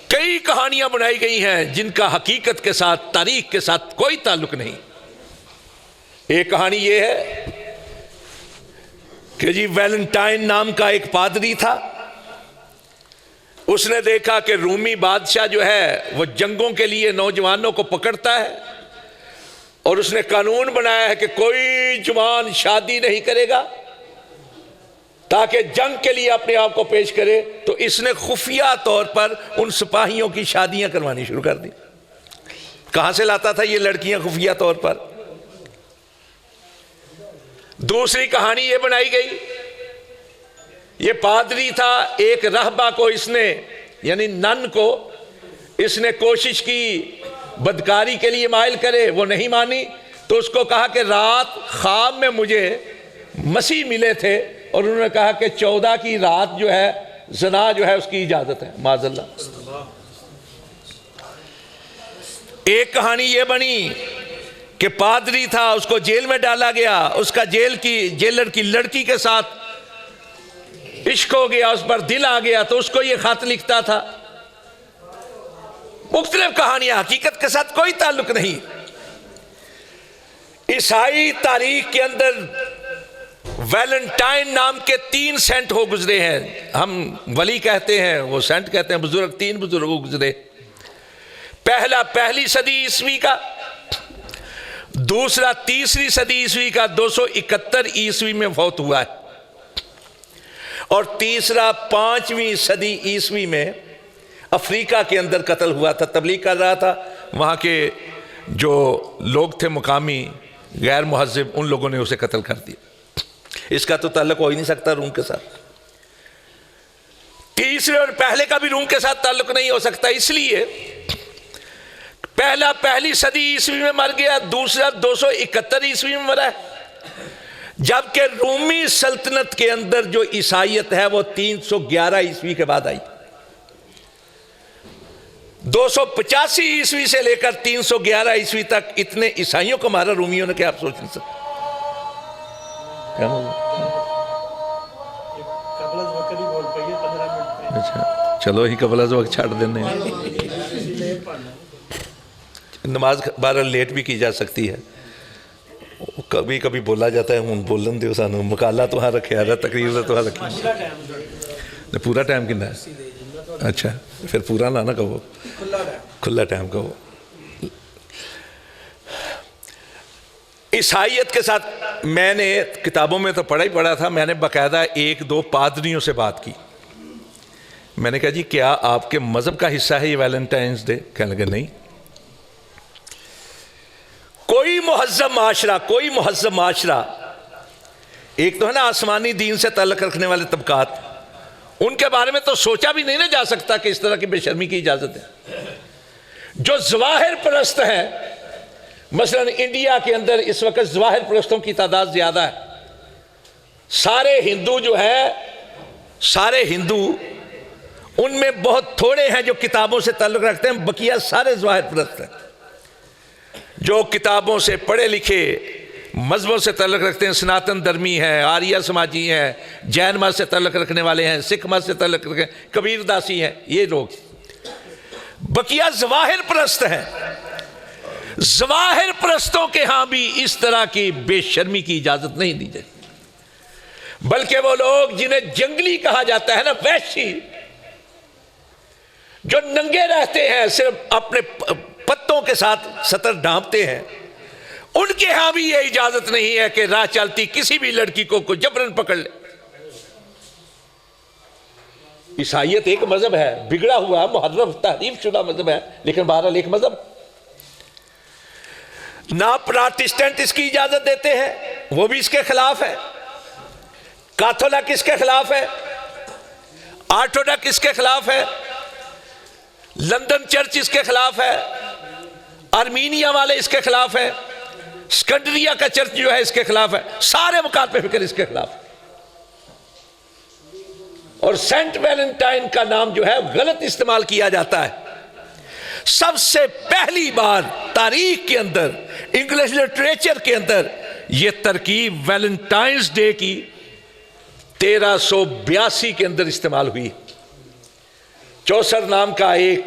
Speaker 1: کئی کہانیاں بنائی گئی ہیں جن کا حقیقت کے ساتھ، تاریخ کے ساتھ کوئی تعلق نہیں۔ ایک کہانی یہ ہے کہ جی ویلنٹائن نام کا ایک پادری تھا، اس نے دیکھا کہ رومی بادشاہ جو ہے وہ جنگوں کے لیے نوجوانوں کو پکڑتا ہے، اور اس نے قانون بنایا ہے کہ کوئی جوان شادی نہیں کرے گا تاکہ جنگ کے لیے اپنے آپ کو پیش کرے۔ تو اس نے خفیہ طور پر ان سپاہیوں کی شادیاں کروانی شروع کر دی۔ کہاں سے لاتا تھا یہ لڑکیاں خفیہ طور پر؟ دوسری کہانی یہ بنائی گئی، یہ پادری تھا، ایک راہبہ کو اس نے، یعنی نن کو اس نے کوشش کی بدکاری کے لیے مائل کرے، وہ نہیں مانی، تو اس کو کہا کہ رات خواب میں مجھے مسیح ملے تھے اور انہوں نے کہا کہ 14 کی رات جو ہے زنا جو ہے اس کی اجازت ہے، معاذ اللہ۔ ایک کہانی یہ بنی کہ پادری تھا، اس کو جیل میں ڈالا گیا، اس کا جیلر کی لڑکی کے ساتھ عشق ہو گیا، اس پر دل آ گیا تو اس کو یہ خط لکھتا تھا۔ مختلف کہانیاں، حقیقت کے ساتھ کوئی تعلق نہیں۔ عیسائی تاریخ کے اندر ویلنٹائن نام کے 3 سینٹ ہو گزرے ہیں، ہم ولی کہتے ہیں، وہ سینٹ کہتے ہیں، بزرگ 3 بزرگ ہو گزرے۔ پہلا 1 صدی عیسوی کا، دوسرا 3 صدی عیسوی کا 271 عیسوی میں فوت ہوا ہے، اور تیسرا 5ویں صدی عیسوی میں افریقہ کے اندر قتل ہوا تھا۔ تبلیغ کر رہا تھا، وہاں کے جو لوگ تھے مقامی غیر مہذب، ان لوگوں نے اسے قتل کر دیا۔ اس کا تو تعلق ہو ہی نہیں سکتا روم کے ساتھ۔ تیسرے اور پہلے کا بھی روم کے ساتھ تعلق نہیں ہو سکتا، اس لیے پہلا 1 صدی عیسوی میں مر گیا، دوسرا 271 عیسوی میں مرا ہے، جبکہ رومی سلطنت کے اندر جو عیسائیت ہے وہ 311 عیسوی کے بعد آئی۔ 285 عیسوی سے لے کر 311 عیسوی تک اتنے عیسائیوں کو مارا رومیوں نے کہ آپ سوچ نہیں سکتے۔ اچھا چلو ہی قبل از وقت چھاڑ دینے، نماز بہرحال لیٹ بھی کی جا سکتی ہے، کبھی کبھی بولا جاتا ہے ہوں بولن دیو سانو، مقالہ تو ہاں رکھے آ تقریر تو ہاں رکھی، پورا ٹائم کنا ہے؟ اچھا پھر پورا نہ کہو، کھلا ٹائم کہو۔ عیسائیت کے ساتھ میں نے کتابوں میں تو پڑھا ہی پڑھا تھا، میں نے باقاعدہ 1-2 پادریوں سے بات کی، میں نے کہا جی کیا آپ کے مذہب کا حصہ ہے یہ ویلنٹائنز ڈے؟ کہنے لگے نہیں۔ کوئی مہذب معاشرہ، ایک تو ہے نا آسمانی دین سے تعلق رکھنے والے طبقات، ان کے بارے میں تو سوچا بھی نہیں نہ جا سکتا کہ اس طرح کی بے شرمی کی اجازت ہے۔ جو ظواہر پرست ہیں، مثلا انڈیا کے اندر اس وقت ظواہر پرستوں کی تعداد زیادہ ہے، سارے ہندو جو ہے سارے ہندو ان میں بہت تھوڑے ہیں جو کتابوں سے تعلق رکھتے ہیں، بقیہ سارے ظواہر پرست ہیں۔ جو کتابوں سے پڑھے لکھے مذہبوں سے تعلق رکھتے ہیں، سناتن دھرمی ہیں، آریہ سماجی ہیں، جین مت سے تعلق رکھنے والے ہیں، سکھ مت سے تعلق رکھنے، کبیر داسی ہیں، یہ لوگ۔ بقیہ ظواہر پرست ہیں۔ ظواہر پرستوں کے ہاں بھی اس طرح کی بے شرمی کی اجازت نہیں دی جاتی، بلکہ وہ لوگ جنہیں جنگلی کہا جاتا ہے نا، وحشی، جو ننگے رہتے ہیں، صرف اپنے پتوں کے ساتھ سطر ڈھانپتے ہیں، ان کے ہاں بھی یہ اجازت نہیں ہے کہ راہ چلتی کسی بھی لڑکی کو جبرن پکڑ لے۔ عیسائیت ایک مذہب ہے، بگڑا ہوا محرف تحریف شدہ مذہب ہے، لیکن بہرحال ایک مذہب۔ نہ پروٹسٹنٹ اس کی اجازت دیتے ہیں، وہ بھی اس کے خلاف ہے۔ کیتھولک اس کے خلاف ہے، آرتھوڈکس اس کے خلاف ہے، لندن چرچ اس کے خلاف ہے، آرمینیا والے اس کے خلاف ہے، اسکنڈریا کا چرچ جو ہے اس کے خلاف ہے، سارے مکاتب فکر اس کے خلاف ہے۔ اور سینٹ ویلنٹائن کا نام جو ہے غلط استعمال کیا جاتا ہے۔ سب سے پہلی بار تاریخ کے اندر، انگلش لٹریچر کے اندر، یہ ترکیب ویلنٹائنز ڈے کی 1382 کے اندر استعمال ہوئی۔ چوسر نام کا ایک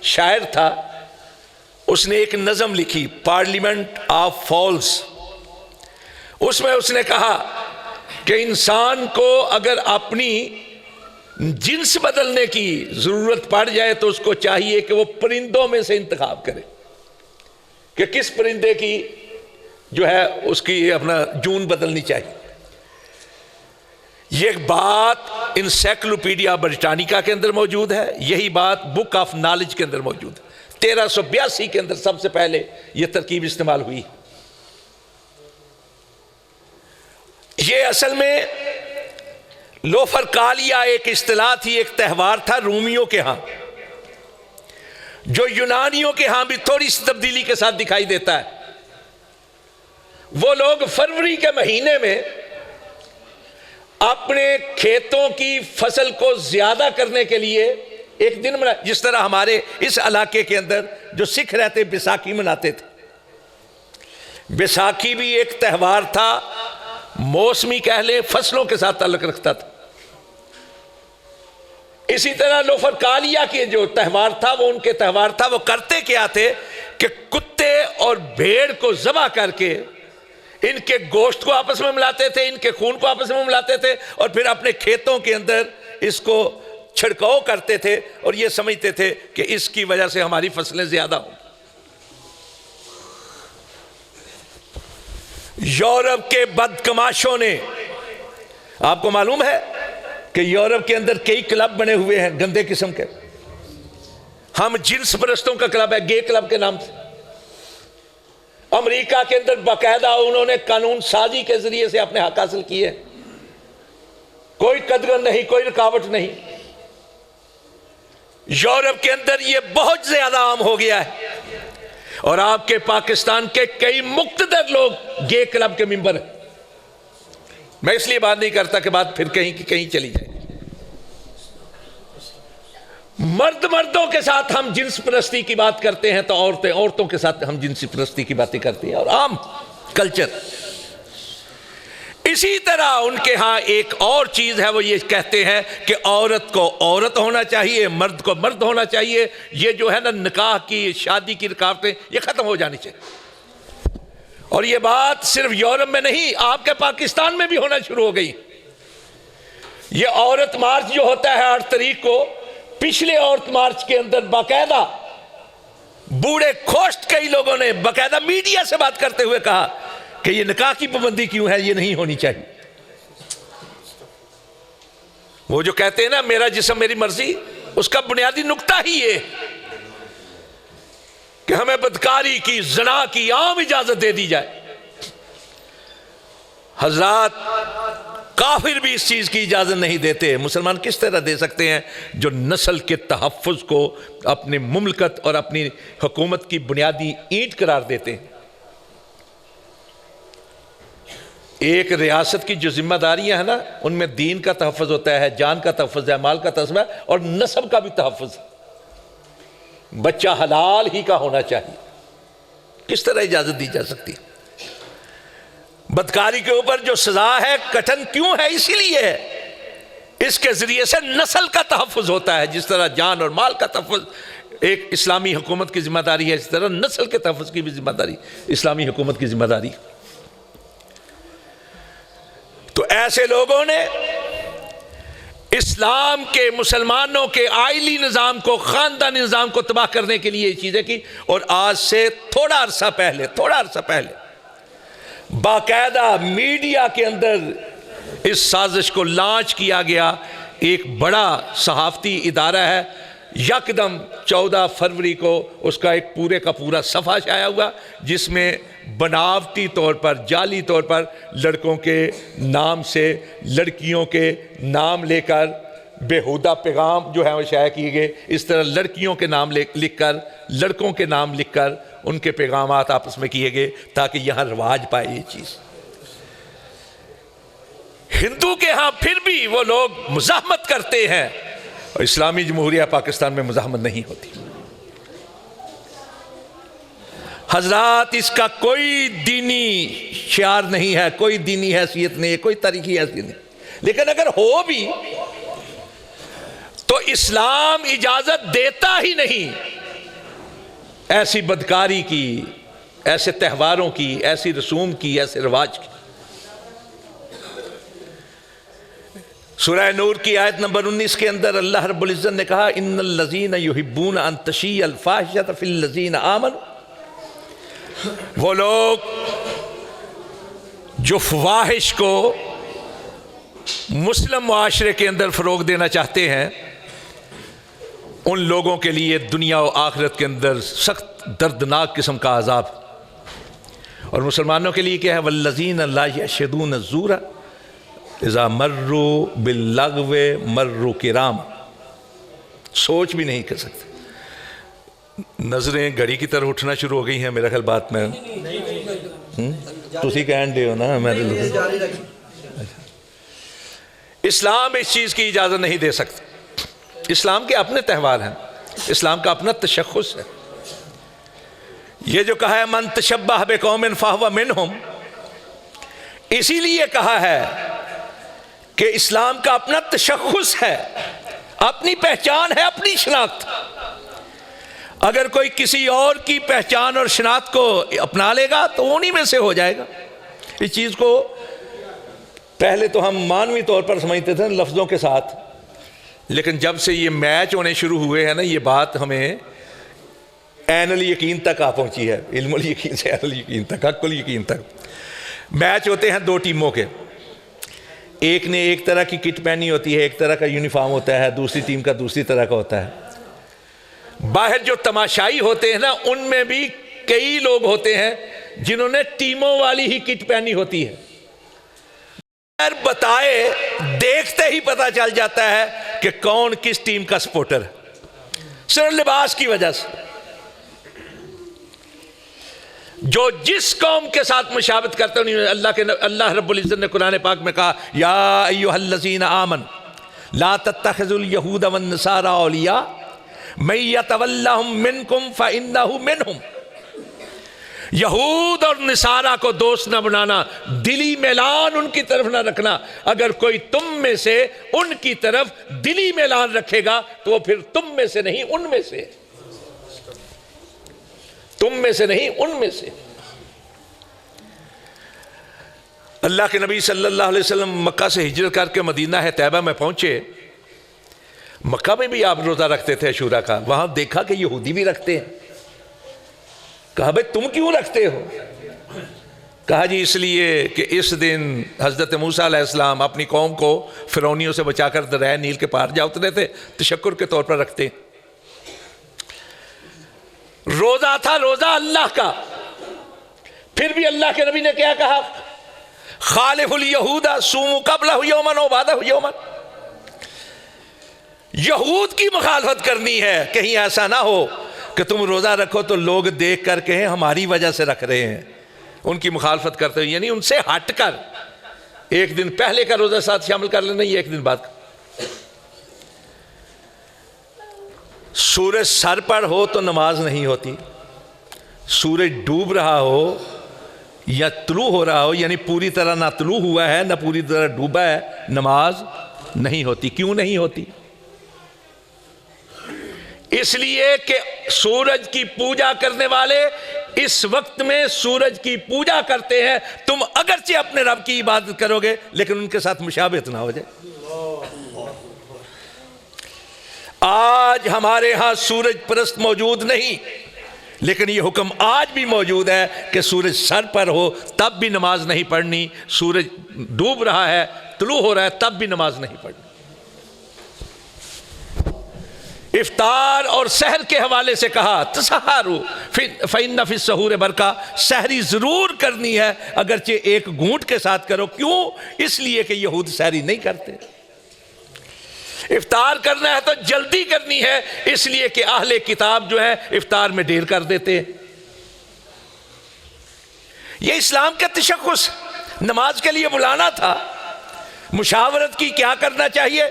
Speaker 1: شاعر تھا، اس نے ایک نظم لکھی، پارلیمنٹ آف فالز۔ اس میں اس نے کہا کہ انسان کو اگر اپنی جنس بدلنے کی ضرورت پڑ جائے تو اس کو چاہیے کہ وہ پرندوں میں سے انتخاب کرے کہ کس پرندے کی جو ہے اس کی اپنا جون بدلنی چاہیے۔ یہ بات انسائکلوپیڈیا بریٹانیکا کے اندر موجود ہے، یہی بات بک آف نالج کے اندر موجود ہے۔ 1382 کے اندر سب سے پہلے یہ ترکیب استعمال ہوئی۔ یہ اصل میں لوفرکالیا ایک اصطلاح تھی، ایک تہوار تھا رومیوں کے ہاں، جو یونانیوں کے ہاں بھی تھوڑی سی تبدیلی کے ساتھ دکھائی دیتا ہے۔ وہ لوگ فروری کے مہینے میں اپنے کھیتوں کی فصل کو زیادہ کرنے کے لیے ایک دن منا، جس طرح ہمارے اس علاقے کے اندر جو سکھ رہتے بیساکھی مناتے تھے۔ بیساکھی بھی ایک تہوار تھا، موسمی کہہ لیں، فصلوں کے ساتھ تعلق رکھتا تھا۔ اسی طرح لوفرکالیا کے جو تہوار تھا وہ ان کے تہوار تھا۔ وہ کرتے کیا تھے کہ کتے اور بھیڑ کو ذبح کر کے ان کے گوشت کو آپس میں ملاتے تھے، ان کے خون کو آپس میں ملاتے تھے، اور پھر اپنے کھیتوں کے اندر اس کو چھڑکاؤ کرتے تھے، اور یہ سمجھتے تھے کہ اس کی وجہ سے ہماری فصلیں زیادہ ہوں۔ یورپ کے بدکماشوں نے، آپ کو معلوم ہے کہ یورپ کے اندر کئی کلب بنے ہوئے ہیں گندے قسم کے، ہم جنس پرستوں کا کلب ہے، گے کلب کے نام سے۔ امریکہ کے اندر باقاعدہ انہوں نے قانون سازی کے ذریعے سے اپنے حق حاصل کیے، کوئی قدغن نہیں، کوئی رکاوٹ نہیں۔ یورپ کے اندر یہ بہت زیادہ عام ہو گیا ہے، اور آپ کے پاکستان کے کئی مقتدر لوگ گے کلب کے ممبر ہیں۔ میں اس لیے بات نہیں کرتا کہ بات پھر کہیں کی کہیں چلی جائے۔ مردوں کے ساتھ ہم جنس پرستی کی بات کرتے ہیں تو عورتوں کے ساتھ ہم جنسی پرستی کی باتیں کرتے ہیں، اور عام کلچر۔ اسی طرح ان کے ہاں ایک اور چیز ہے، وہ یہ کہتے ہیں کہ عورت کو عورت ہونا چاہیے، مرد کو مرد ہونا چاہیے۔ یہ جو ہے نا نکاح کی، شادی کی رکاوٹیں، یہ ختم ہو جانی چاہیے۔ اور یہ بات صرف یورپ میں نہیں، آپ کے پاکستان میں بھی ہونا شروع ہو گئی۔ یہ عورت مارچ جو ہوتا ہے 8 تاریخ کو، پچھلے عورت مارچ کے اندر باقاعدہ بوڑھے کھوشت کئی لوگوں نے باقاعدہ میڈیا سے بات کرتے ہوئے کہا کہ یہ نکاح کی پابندی کیوں ہے، یہ نہیں ہونی چاہیے۔ وہ جو کہتے ہیں نا میرا جسم میری مرضی، اس کا بنیادی نقطہ ہی یہ کہ ہمیں بدکاری کی، زنا کی عام اجازت دے دی جائے۔ حضرات، کافر بھی اس چیز کی اجازت نہیں دیتے، مسلمان کس طرح دے سکتے ہیں جو نسل کے تحفظ کو اپنی مملکت اور اپنی حکومت کی بنیادی اینٹ قرار دیتے ہیں۔ ایک ریاست کی جو ذمہ داریاں ہیں نا، ان میں دین کا تحفظ ہوتا ہے، جان کا تحفظ ہے، مال کا تحفظ ہے، اور نسب کا بھی تحفظ ہے۔ بچہ حلال ہی کا ہونا چاہیے۔ کس طرح اجازت دی جا سکتی؟ بدکاری کے اوپر جو سزا ہے کٹھن کیوں ہے؟ اسی لیے ہے، اس کے ذریعے سے نسل کا تحفظ ہوتا ہے۔ جس طرح جان اور مال کا تحفظ ایک اسلامی حکومت کی ذمہ داری ہے، اس طرح نسل کے تحفظ کی بھی ذمہ داری اسلامی حکومت کی ذمہ داری۔ تو ایسے لوگوں نے اسلام کے، مسلمانوں کے آئلی نظام کو، خاندانی نظام کو تباہ کرنے کے لیے یہ چیزیں کی۔ اور آج سے تھوڑا عرصہ پہلے باقاعدہ میڈیا کے اندر اس سازش کو لانچ کیا گیا۔ ایک بڑا صحافتی ادارہ ہے، یکدم 14 فروری کو اس کا ایک پورے کا پورا صفحہ شائع ہوا، جس میں بناوٹی طور پر، جعلی طور پر لڑکوں کے نام سے لڑکیوں کے نام لے کر بےہودہ پیغام جو ہے وہ شائع کیے گئے۔ اس طرح لڑکیوں کے نام لکھ کر، لڑکوں کے نام لکھ کر ان کے پیغامات آپس میں کیے گئے تاکہ یہاں رواج پائے یہ چیز۔ ہندو کے ہاں پھر بھی وہ لوگ مزاحمت کرتے ہیں، اور اسلامی جمہوریہ پاکستان میں مزاحمت نہیں ہوتی۔ حضرات، اس کا کوئی دینی شعار نہیں ہے، کوئی دینی حیثیت نہیں ہے، کوئی تاریخی حیثیت نہیں، لیکن اگر ہو بھی تو اسلام اجازت دیتا ہی نہیں ایسی بدکاری کی، ایسے تہواروں کی، ایسی رسوم کی، ایسے رواج کی۔ سورہ نور کی آیت نمبر 19 کے اندر اللہ رب العزت نے کہا ان الذین یحبون ان تشیع الفاحشۃ فی الذین آمنوا، وہ لوگ جو فواحش کو مسلم معاشرے کے اندر فروغ دینا چاہتے ہیں، ان لوگوں کے لیے دنیا و آخرت کے اندر سخت دردناک قسم کا عذاب۔ اور مسلمانوں کے لیے کیا ہے؟ والذین لا یشہدون الزور اذا مروا باللغو مروا کرام۔ سوچ بھی نہیں کر سکتے۔ نظریں گھڑی کی طرح اٹھنا شروع ہو گئی ہیں میرا خیال بات میں، تسی کہن دے ہو نا میرے لوگ۔ اسلام اس چیز کی اجازت نہیں دے سکتا۔ اسلام کے اپنے تہوار ہیں، اسلام کا اپنا تشخص ہے۔ یہ جو کہا ہے من تشبہ بقوم فہو منہم، اسی لیے کہا ہے کہ اسلام کا اپنا تشخص ہے، اپنی پہچان ہے، اپنی شناخت۔ اگر کوئی کسی اور کی پہچان اور شناخت کو اپنا لے گا تو انہی میں سے ہو جائے گا۔ اس چیز کو پہلے تو ہم مانوی طور پر سمجھتے تھے لفظوں کے ساتھ، لیکن جب سے یہ میچ ہونے شروع ہوئے ہیں نا، یہ بات ہمیں عین الیقین تک آ پہنچی ہے، علم الیقین سے عین الیقین تک، حق الیقین تک۔ میچ ہوتے ہیں دو ٹیموں کے، ایک نے ایک طرح کی کٹ پہنی ہوتی ہے، ایک طرح کا یونیفارم ہوتا ہے، دوسری ٹیم کا دوسری طرح کا ہوتا ہے۔ باہر جو تماشائی ہوتے ہیں نا، ان میں بھی کئی لوگ ہوتے ہیں جنہوں نے ٹیموں والی ہی کٹ پہنی ہوتی ہے۔ بتائے دیکھتے ہی پتہ چل جاتا ہے کہ کون کس ٹیم کا سپورٹر ہے، صرف لباس کی وجہ سے۔ جو جس قوم کے ساتھ مشابہت کرتے ہیں، اللہ رب العزت نے قرآن پاک میں کہا یا ایھا الذین آمنوا لا تتخذوا اليہود والنصارى اولیاء من یتولہم منکم فانہ منہم۔ یہود اور نصارہ کو دوست نہ بنانا، دلی میلان ان کی طرف نہ رکھنا۔ اگر کوئی تم میں سے ان کی طرف دلی میلان رکھے گا تو وہ پھر تم میں سے نہیں ان میں سے، تم میں سے نہیں ان میں سے۔ اللہ کے نبی صلی اللہ علیہ وسلم مکہ سے ہجرت کر کے مدینہ طیبہ میں پہنچے۔ مکہ میں بھی آپ روزہ رکھتے تھے عاشوراء کا، وہاں دیکھا کہ یہودی بھی رکھتے ہیں۔ کہا بھئی تم کیوں رکھتے ہو؟ کہا جی اس لیے کہ اس دن حضرت موسیٰ علیہ السلام اپنی قوم کو فرعونیوں سے بچا کر دریائے نیل کے پار جا اترے تھے، تشکر کے طور پر رکھتے ہیں۔ روزہ تھا، روزہ اللہ کا، پھر بھی اللہ کے نبی نے کیا کہا؟ خالف الیہود صوموا قبلہ یوما وبعدہ یوما۔ یہود کی مخالفت کرنی ہے، کہیں ایسا نہ ہو کہ تم روزہ رکھو تو لوگ دیکھ کر کہیں ہماری وجہ سے رکھ رہے ہیں، ان کی مخالفت کرتے ہیں، یعنی ان سے ہٹ کر ایک دن پہلے کا روزہ ساتھ شامل کر لینا، یہ ایک دن بعد کا۔ سورج سر پر ہو تو نماز نہیں ہوتی، سورج ڈوب رہا ہو یا طلوع ہو رہا ہو، یعنی پوری طرح نہ طلوع ہوا ہے نہ پوری طرح ڈوبا ہے، نماز نہیں ہوتی۔ کیوں نہیں ہوتی؟ اس لیے کہ سورج کی پوجا کرنے والے اس وقت میں سورج کی پوجا کرتے ہیں، تم اگرچہ اپنے رب کی عبادت کرو گے لیکن ان کے ساتھ مشابہت نہ ہو جائے۔ آج ہمارے ہاں سورج پرست موجود نہیں، لیکن یہ حکم آج بھی موجود ہے کہ سورج سر پر ہو تب بھی نماز نہیں پڑھنی، سورج ڈوب رہا ہے طلوع ہو رہا ہے تب بھی نماز نہیں پڑھنی۔ افطار اور سحر کے حوالے سے کہا تسحروا فإن فی السحور برکہ، سحری ضرور کرنی ہے اگرچہ ایک گھونٹ کے ساتھ کرو۔ کیوں؟ اس لیے کہ یہود سحری نہیں کرتے۔ افطار کرنا ہے تو جلدی کرنی ہے، اس لیے کہ اہل کتاب جو ہے افطار میں دیر کر دیتے ہیں۔ یہ اسلام کا تشخص، نماز کے لیے بلانا تھا، مشاورت کی کیا کرنا چاہیے۔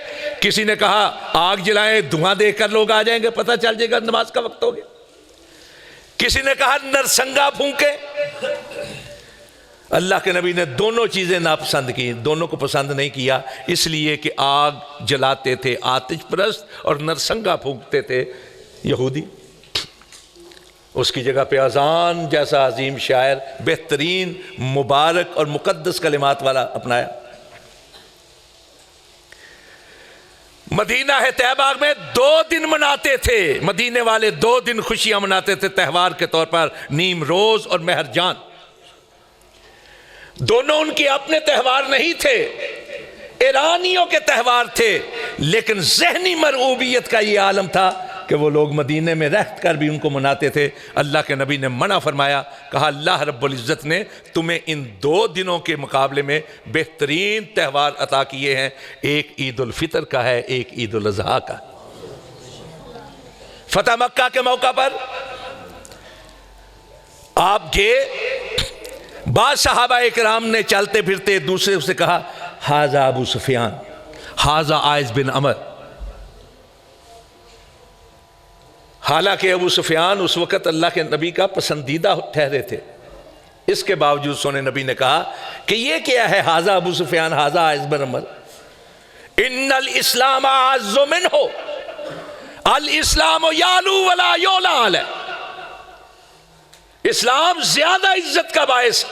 Speaker 1: کسی نے کہا آگ جلائیں، دھواں دیکھ کر لوگ آ جائیں گے، پتہ چل جائے گا نماز کا وقت ہو گیا۔ کسی نے کہا نرسنگا پھونکے۔ اللہ کے نبی نے دونوں چیزیں ناپسند کی، دونوں کو پسند نہیں کیا، اس لیے کہ آگ جلاتے تھے آتش پرست اور نرسنگا پھونکتے تھے یہودی۔ اس کی جگہ پہ اذان جیسا عظیم شاعر بہترین مبارک اور مقدس کلمات والا اپنایا۔ مدینہ طیبہ میں 2 دن مناتے تھے، مدینے والے 2 دن خوشیاں مناتے تھے تہوار کے طور پر، نیم روز اور مہرجان۔ دونوں ان کے اپنے تہوار نہیں تھے، ایرانیوں کے تہوار تھے، لیکن ذہنی مرعوبیت کا یہ عالم تھا کہ وہ لوگ مدینے میں رہ کر بھی ان کو مناتے تھے۔ اللہ کے نبی نے منع فرمایا، کہا اللہ رب العزت نے تمہیں ان 2 دنوں کے مقابلے میں بہترین تہوار عطا کیے ہیں، ایک عید الفطر کا ہے، ایک عید الاضحیٰ کا۔ فتح مکہ کے موقع پر آپ گئے، بعض صحابہ اکرام نے چلتے پھرتے دوسرے سے کہا ھذا ابو سفیان، ھذا عائذ بن عمر۔ حالانکہ ابو سفیان اس وقت اللہ کے نبی کا پسندیدہ ٹھہرے تھے، اس کے باوجود سونے نبی نے کہا کہ یہ کیا ہے ھذا ابو سفیان ھذا عائذ بن عمر، ان الاسلام اعز منہ، الاسلام یعلو ولا یعلی علیہ، اسلام زیادہ عزت کا باعث،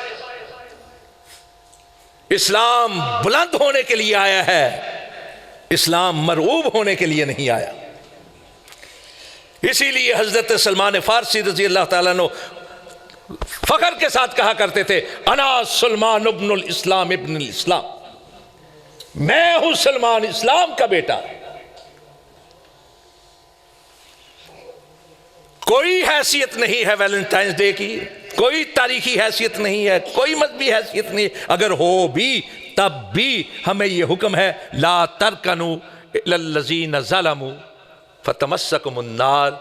Speaker 1: اسلام بلند ہونے کے لیے آیا ہے، اسلام مرعوب ہونے کے لیے نہیں آیا۔ اسی لیے حضرت سلمان فارسی رضی اللہ تعالیٰ عنہ فخر کے ساتھ کہا کرتے تھے انا سلمان ابن الاسلام ابن الاسلام، میں ہوں سلمان اسلام کا بیٹا۔ کوئی حیثیت نہیں ہے ویلنٹائنز ڈے کی، کوئی تاریخی حیثیت نہیں ہے، کوئی مذہبی حیثیت نہیں، اگر ہو بھی تب بھی ہمیں یہ حکم ہے لا ترکنوا الی الذین ظلموا فتمسکم النار،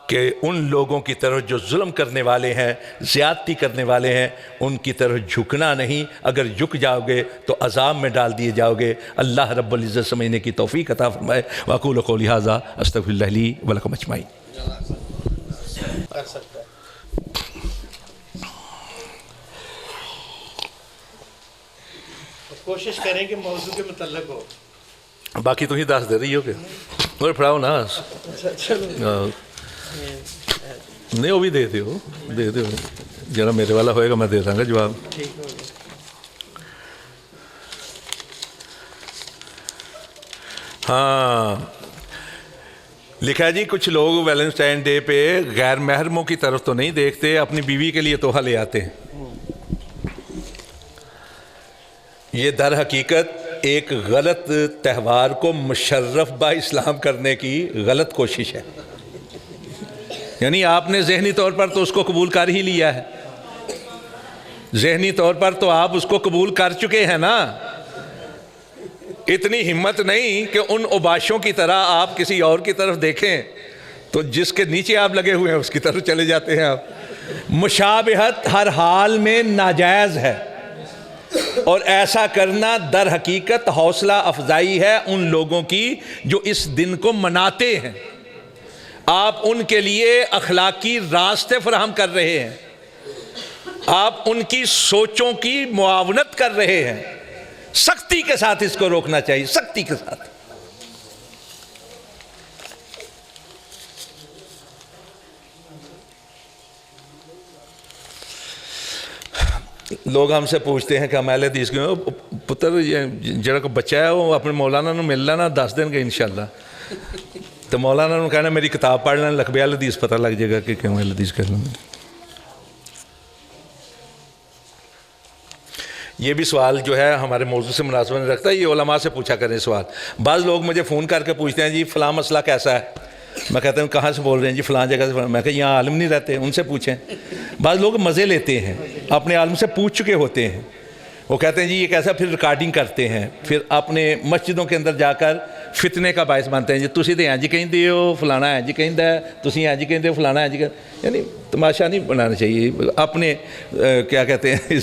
Speaker 1: کہ ان لوگوں کی طرف جو ظلم کرنے والے ہیں، زیادتی کرنے والے ہیں، ان کی طرف جھکنا نہیں، اگر جھک جاؤ گے تو عذاب میں ڈال دیے جاؤ گے۔ اللہ رب العزت سمجھنے کی توفیق عطا فرمائے۔ واقول قولی ھذا استغفر اللہ لی ولکم اجمعین۔
Speaker 2: کر سکتا ہے کوشش کریں کہ موضوع کے متعلق ہو،
Speaker 1: باقی تم ہی دس دے رہی ہو کہ اور پڑھاؤ نا، نہیں وہ بھی دے دو، دے دو، جرا میرے والا ہوئے گا میں دے دوں گا جواب۔ ہاں لکھا ہے جی کچھ لوگ ویلنٹائن ڈے پہ غیر محرموں کی طرف تو نہیں دیکھتے، اپنی بیوی کے لیے تحفہ لے آتے ہیں۔ یہ در حقیقت ایک غلط تہوار کو مشرف با اسلام کرنے کی غلط کوشش ہے، یعنی آپ نے ذہنی طور پر تو اس کو قبول کر ہی لیا ہے، ذہنی طور پر تو آپ اس کو قبول کر چکے ہیں نا، اتنی ہمت نہیں کہ ان اوباشوں کی طرح آپ کسی اور کی طرف دیکھیں تو جس کے نیچے آپ لگے ہوئے ہیں اس کی طرف چلے جاتے ہیں آپ۔ مشابہت ہر حال میں ناجائز ہے، اور ایسا کرنا در حقیقت حوصلہ افزائی ہے ان لوگوں کی جو اس دن کو مناتے ہیں. آپ ان کے لیے اخلاقی راستے فراہم کر رہے ہیں, آپ ان کی سوچوں کی معاونت کر رہے ہیں. سختی کے ساتھ اس کو روکنا چاہیے, سختی کے ساتھ. لوگ ہم سے پوچھتے ہیں کہ ہم اہل حدیث کے پتر جڑا کو بچہ ہے وہ اپنے مولانا نو مل لینا 10 دن کے انشاءاللہ, تو مولانا نے کہنا میری کتاب پڑھ لینا, لکھبے اہل حدیث پتہ لگ جائے گا کہ کیوں اہل حدیث کر لوں. یہ بھی سوال جو ہے ہمارے موضوع سے مناسبت نہیں رکھتا, یہ علماء سے پوچھا کریں سوال. بعض لوگ مجھے فون کر کے پوچھتے ہیں جی فلاں مسئلہ کیسا ہے, میں کہتا ہوں کہاں سے بول رہے ہیں جی فلاں جگہ سے. میں کہ یہاں عالم نہیں رہتے, ان سے پوچھیں. بعض لوگ مزے لیتے ہیں, اپنے عالم سے پوچھ چکے ہوتے ہیں, وہ کہتے ہیں جی یہ کیسا, پھر ریکارڈنگ کرتے ہیں, پھر اپنے مسجدوں کے اندر جا کر فتنے کا باعث بنتے ہیں. جی تسی تے ہیں جی کہیں دیو فلانا ہے جی کہیں ہے, تسی ہیں جی کہیں دیو فلانا ہے جی. یعنی تماشا نہیں بنانا چاہیے. اپنے کیا کہتے ہیں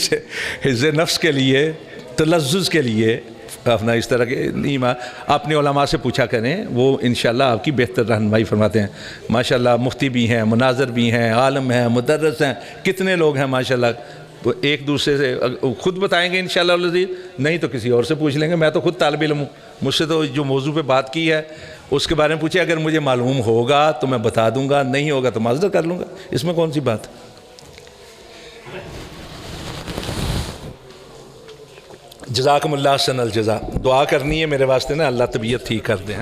Speaker 1: حفظ نفس کے لیے, تلذذ کے لیے اپنا اس طرح کے نیما اپنے علماء سے پوچھا کریں, وہ انشاءاللہ آپ کی بہتر رہنمائی فرماتے ہیں. ماشاءاللہ مفتی بھی ہیں, مناظر بھی ہیں, عالم ہیں, مدرس ہیں, کتنے لوگ ہیں ماشاءاللہ. تو ایک دوسرے سے خود بتائیں گے انشاءاللہ العزیز, نہیں تو کسی اور سے پوچھ لیں گے. میں تو خود طالب علم ہوں, مجھ سے تو جو موضوع پہ بات کی ہے اس کے بارے میں پوچھے, اگر مجھے معلوم ہوگا تو میں بتا دوں گا, نہیں ہوگا تو معذرت کر لوں گا, اس میں کون سی بات. جزاکم اللہ احسن الجزا. دعا کرنی ہے میرے واسطے نا, اللہ طبیعت ٹھیک کر دیں.